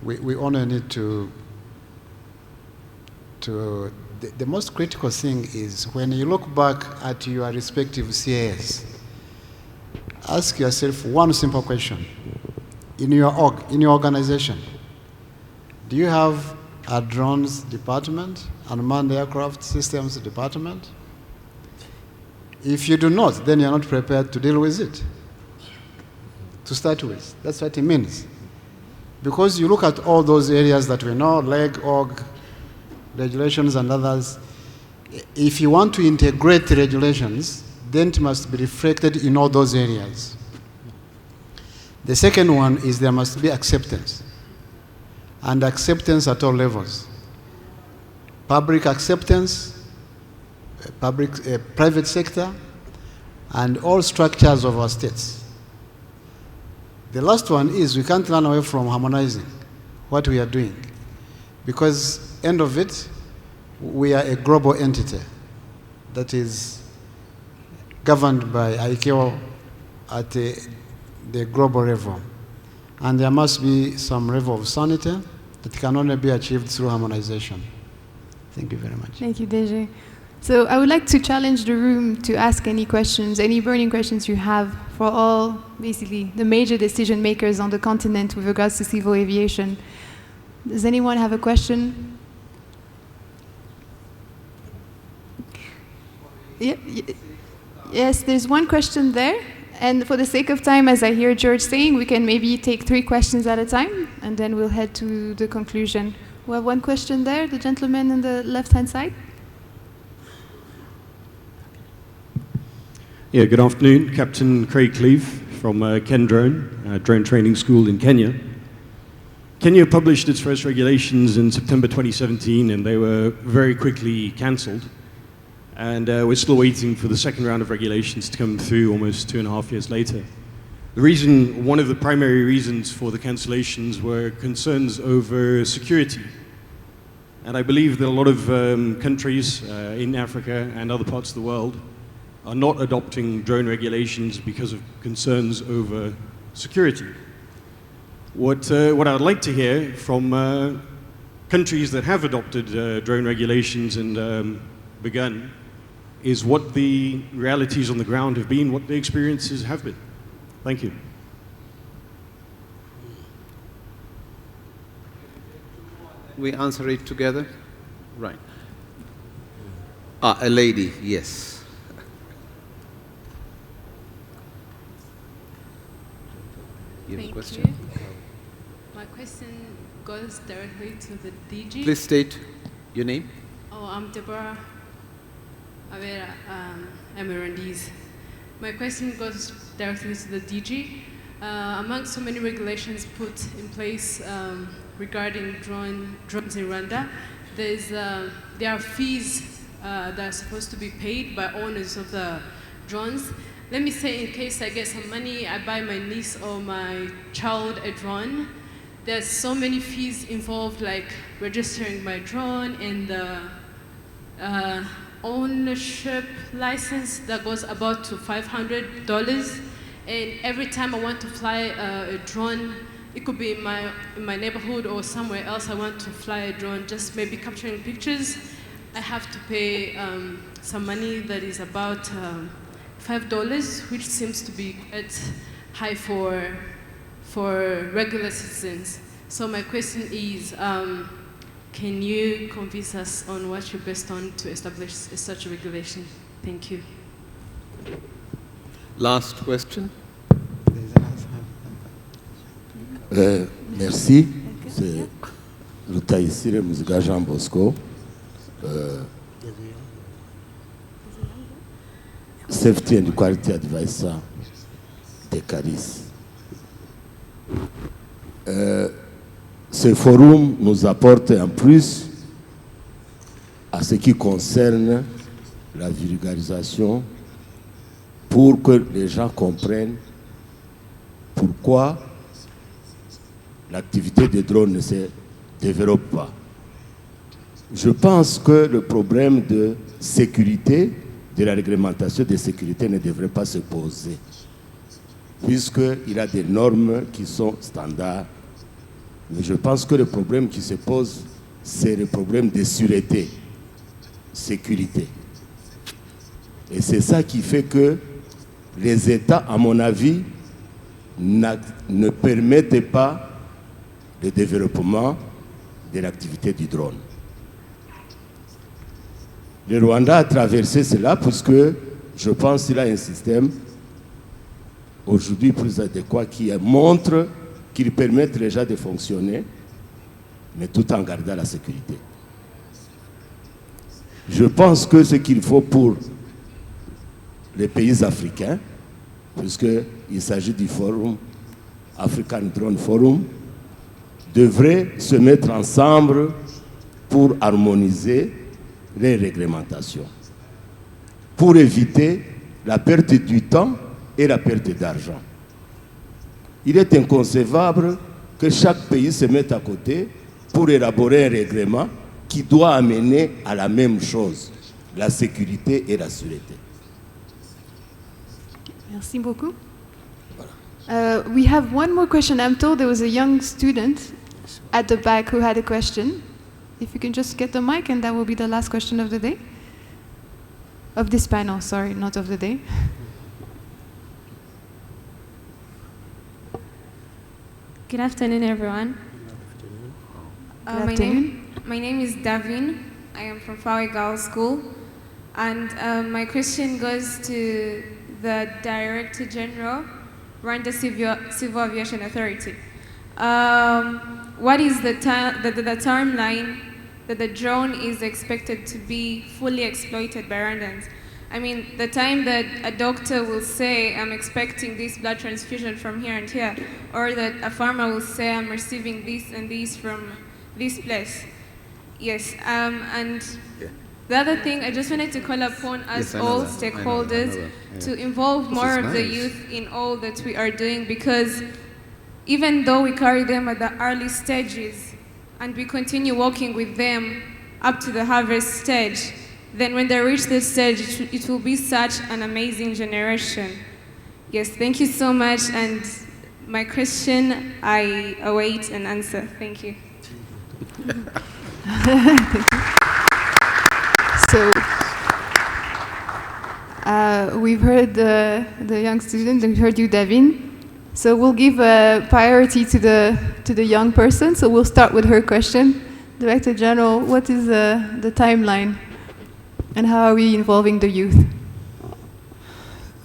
We only need to the most critical thing is when you look back at your respective CAS, ask yourself one simple question. In your organization, do you have a drones department, unmanned aircraft systems department? If you do not, then you're not prepared to deal with it, to start with. That's what it means. Because you look at all those areas that we know, leg, org, regulations and others, if you want to integrate the regulations, then it must be reflected in all those areas. The second one is there must be acceptance, and acceptance at all levels. Public acceptance, private sector, and all structures of our states. The last one is we can't run away from harmonizing what we are doing, because end of it, we are a global entity that is governed by ICAO at the global level. And there must be some level of sanity that can only be achieved through harmonization. Thank you very much. Thank you, Deja. So I would like to challenge the room to ask any questions, any burning questions you have for all, basically, the major decision makers on the continent with regards to civil aviation. Does anyone have a question? Yeah, yes, there's one question there. And for the sake of time, as I hear George saying, we can maybe take 3 questions at a time, and then we'll head to the conclusion. We have one question there, the gentleman on the left-hand side. Yeah, good afternoon. Captain Craig Cleave from Ken Drone, Drone Training School in Kenya. Kenya published its first regulations in September 2017, and they were very quickly cancelled. And we're still waiting for the second round of regulations to come through almost 2.5 years later. One of the primary reasons for the cancellations were concerns over security. And I believe that a lot of countries in Africa and other parts of the world are not adopting drone regulations because of concerns over security. What I would like to hear from countries that have adopted drone regulations and begun is what the realities on the ground have been, what the experiences have been. Thank you. We answer it together? Right. A lady, yes. You have a question? You. My question goes directly to the DG. Please state your name. Oh, I'm Deborah I'm Rwandese. My question goes directly to the DG. Among so many regulations put in place regarding drones in Rwanda, there are fees that are supposed to be paid by owners of the drones. Let me say, in case I get some money, I buy my niece or my child a drone. There's so many fees involved, like registering my drone and the ownership license that goes about to $500. And every time I want to fly a drone, it could be in my neighborhood or somewhere else, I want to fly a drone, just maybe capturing pictures, I have to pay some money that is about $5, which seems to be quite high for regular citizens. So my question is, can you convince us on what you're based on to establish such a regulation? Thank you. Last question. Merci. C'est Rutaisire Muziga Jean Bosco. Safety and Quality Advisor de Caris. Ce forum nous apporte en plus à ce qui concerne la vulgarisation pour que les gens comprennent pourquoi l'activité des drones ne se développe pas. Je pense que le problème de sécurité, de la réglementation de sécurité ne devrait pas se poser, puisqu'il y a des normes qui sont standards. Mais je pense que le problème qui se pose, c'est le problème de sûreté, sécurité. Et c'est ça qui fait que les États, à mon avis, ne permettent pas le développement de l'activité du drone. Le Rwanda a traversé cela puisque je pense qu'il a un système aujourd'hui plus adéquat qui montre qu'il permet déjà de fonctionner, mais tout en gardant la sécurité. Je pense que ce qu'il faut pour les pays africains, puisqu'il s'agit du forum, African Drone Forum, devrait se mettre ensemble pour harmoniser les réglementations, pour éviter la perte du temps et la perte d'argent. Il est inconcevable que chaque pays se mette à côté pour élaborer un règlement qui doit amener à la même chose, la sécurité et la sûreté. Merci beaucoup. We have one more question. I'm told there was a young student at the back who had a question. If you can just get the mic, and that will be the last question of the day. Of this panel, sorry, not of the day. Good afternoon, everyone. My name is Davin. I am from Fawe Girls School. And my question goes to the Director General, Rwanda Civil Aviation Authority. What is the timeline that the drone is expected to be fully exploited by Rwandans? I mean, the time that a doctor will say, I'm expecting this blood transfusion from here and here, or that a farmer will say, I'm receiving this and this from this place. Yes, and the other thing, I just wanted to call upon us all stakeholders to involve more of the youth in all that we are doing, because even though we carry them at the early stages and we continue working with them up to the harvest stage, then when they reach this stage, it will be such an amazing generation. Yes, thank you so much, and my question, I await an answer. Thank you. So, we've heard the young student, and we heard you, Davin. So we'll give priority to the young person. So we'll start with her question. Director General, what is the timeline, and how are we involving the youth?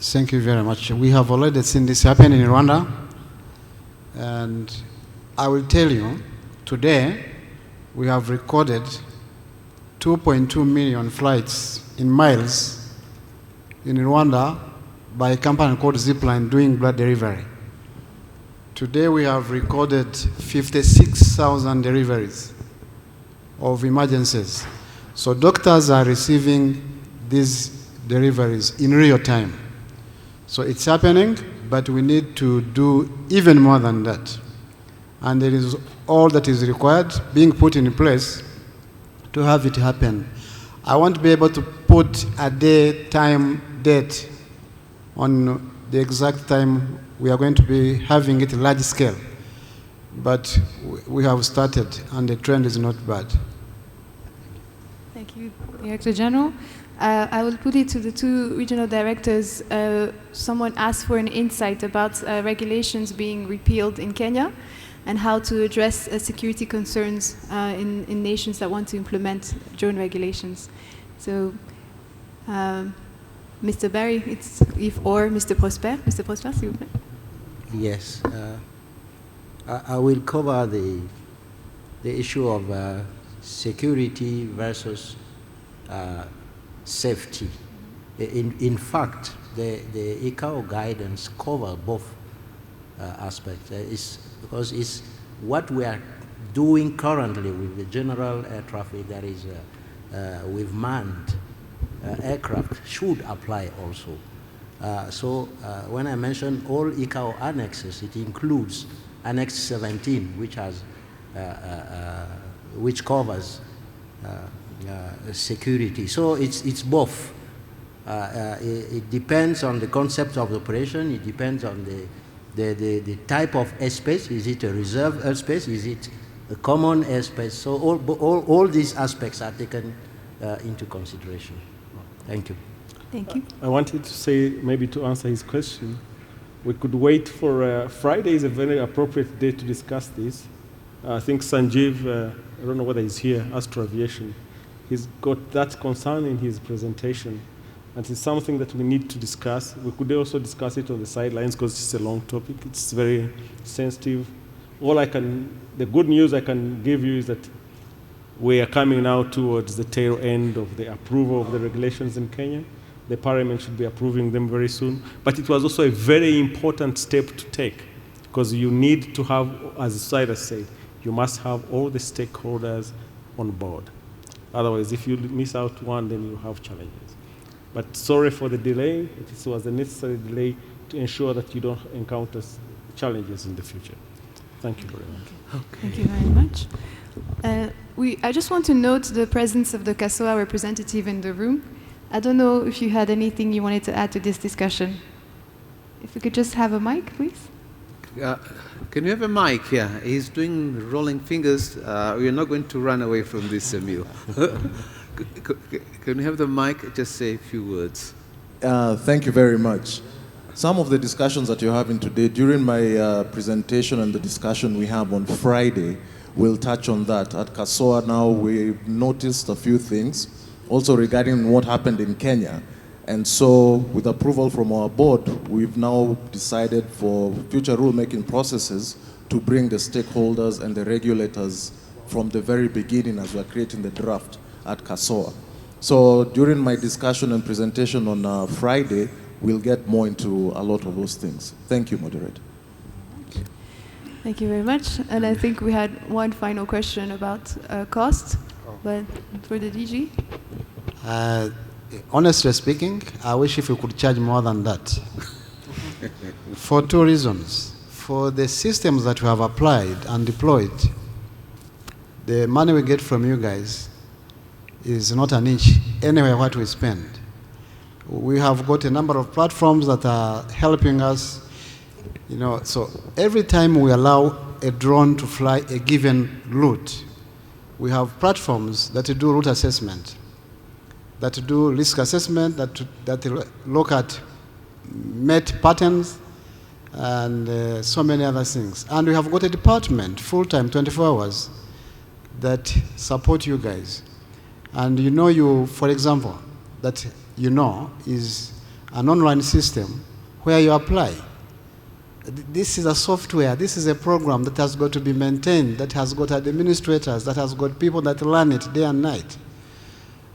Thank you very much. We have already seen this happen in Rwanda, and I will tell you, today we have recorded 2.2 million flights in miles in Rwanda by a company called Zipline doing blood delivery. Today we have recorded 56,000 deliveries of emergencies. So doctors are receiving these deliveries in real time. So it's happening, but we need to do even more than that. And there is all that is required being put in place to have it happen. I won't be able to put a day, time, date on the exact time we are going to be having it large scale. But we have started, and the trend is not bad. Thank you, Director General. I will put it to the two regional directors. Someone asked for an insight about regulations being repealed in Kenya and how to address security concerns in nations that want to implement drone regulations. So, Mr. Barry, it's or Mr. Prosper. Mr. Prosper, s'il vous plaît. Yes. I will cover the issue of security versus safety. In fact, the ICAO guidance covers both aspects. Because it's what we are doing currently with the general air traffic, that is with manned aircraft, should apply also. So when I mention all ICAO annexes, it includes Annex 17, which covers security. So it's both. It depends on the concept of the operation. It depends on the type of airspace. Is it a reserve airspace? Is it a common airspace? So all these aspects are taken into consideration. Thank you. Thank you. I wanted to say, maybe to answer his question, we could wait for Friday is a very appropriate day to discuss this. I think Sanjeev, I don't know whether he's here, Astro Aviation, he's got that concern in his presentation. And it's something that we need to discuss. We could also discuss it on the sidelines because it's a long topic. It's very sensitive. The good news I can give you is that we are coming now towards the tail end of the approval of the regulations in Kenya. The Parliament should be approving them very soon. But it was also a very important step to take because you need to have, as Cyrus said, you must have all the stakeholders on board. Otherwise, if you miss out one, then you have challenges. But sorry for the delay. It was a necessary delay to ensure that you don't encounter challenges in the future. Thank you very much. Okay. Thank you very much. I just want to note the presence of the CASOA representative in the room. I don't know if you had anything you wanted to add to this discussion. If we could just have a mic, please. Can you have a mic here? He's doing rolling fingers. We are not going to run away from this, Emil. Can you have the mic? Just say a few words. Thank you very much. Some of the discussions that you're having today, during my presentation and the discussion we have on Friday, we'll touch on that. At CASOA now, we've noticed a few things, also regarding what happened in Kenya. And so, with approval from our board, we've now decided for future rulemaking processes to bring the stakeholders and the regulators from the very beginning as we're creating the draft at CASOA. So during my discussion and presentation on Friday, we'll get more into a lot of those things. Thank you, Moderator. Thank you very much. And I think we had one final question about cost, but for the DG. Honestly speaking, I wish if we could charge more than that. For two reasons. For the systems that we have applied and deployed, the money we get from you guys is not an inch anywhere what we spend. We have got a number of platforms that are helping us, so every time we allow a drone to fly a given route, we have platforms that do route assessment, that do risk assessment, that look at met patterns, and so many other things. And we have got a department, full-time, 24 hours, that support you guys. And for example, that is an online system where you apply. This is a software, this is a program that has got to be maintained, that has got administrators, that has got people that learn it day and night.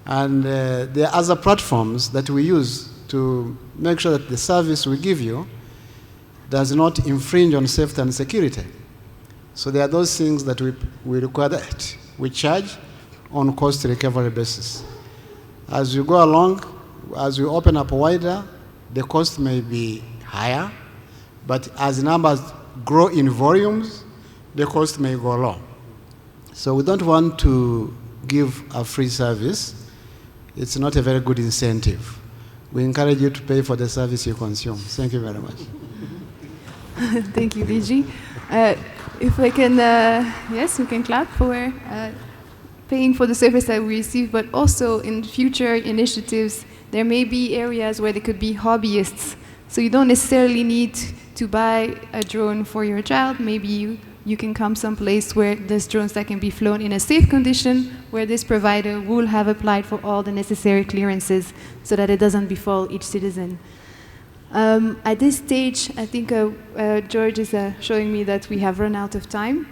And there are other platforms that we use to make sure that the service we give you does not infringe on safety and security. So there are those things that we require that we charge on cost recovery basis. As you go along, as we open up wider, the cost may be higher, but as numbers grow in volumes, the cost may go low. So we don't want to give a free service. It's not a very good incentive. We encourage you to pay for the service you consume. Thank you very much. Thank you, DG. If we can, yes, we can clap for paying for the service that we receive, but also in future initiatives, there may be areas where there could be hobbyists. So you don't necessarily need to buy a drone for your child. Maybe you can come someplace where there's drones that can be flown in a safe condition, where this provider will have applied for all the necessary clearances so that it doesn't befall each citizen. At this stage, I think George is showing me that we have run out of time.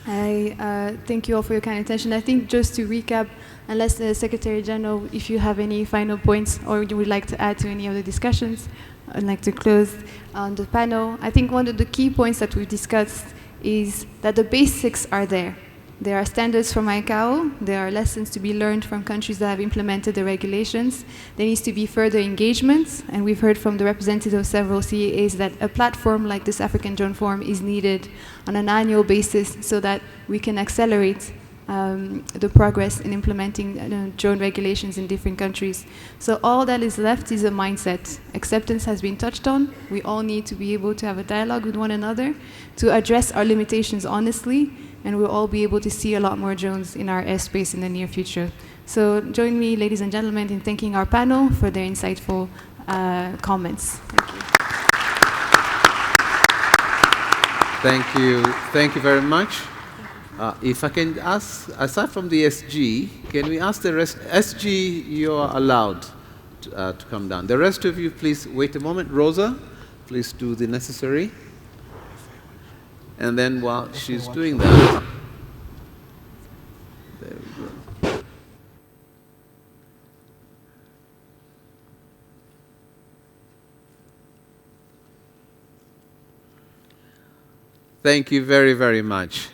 I thank you all for your kind attention. I think just to recap, unless the Secretary General, if you have any final points or you would like to add to any of the discussions, I'd like to close on the panel. I think one of the key points that we've discussed is that the basics are there. There are standards from ICAO. There are lessons to be learned from countries that have implemented the regulations. There needs to be further engagement, and we've heard from the representatives of several CAAs that a platform like this African Drone Forum is needed on an annual basis so that we can accelerate the progress in implementing drone regulations in different countries. So all that is left is a mindset. Acceptance has been touched on. We all need to be able to have a dialogue with one another to address our limitations honestly, and we'll all be able to see a lot more drones in our airspace in the near future. So join me, ladies and gentlemen, in thanking our panel for their insightful comments. Thank you. Thank you. Thank you very much. If I can ask, aside from the SG, can we ask the rest? SG, you are allowed to come down. The rest of you, please wait a moment. Rosa, please do the necessary. And then while she's doing that, there we go. Thank you very, very much.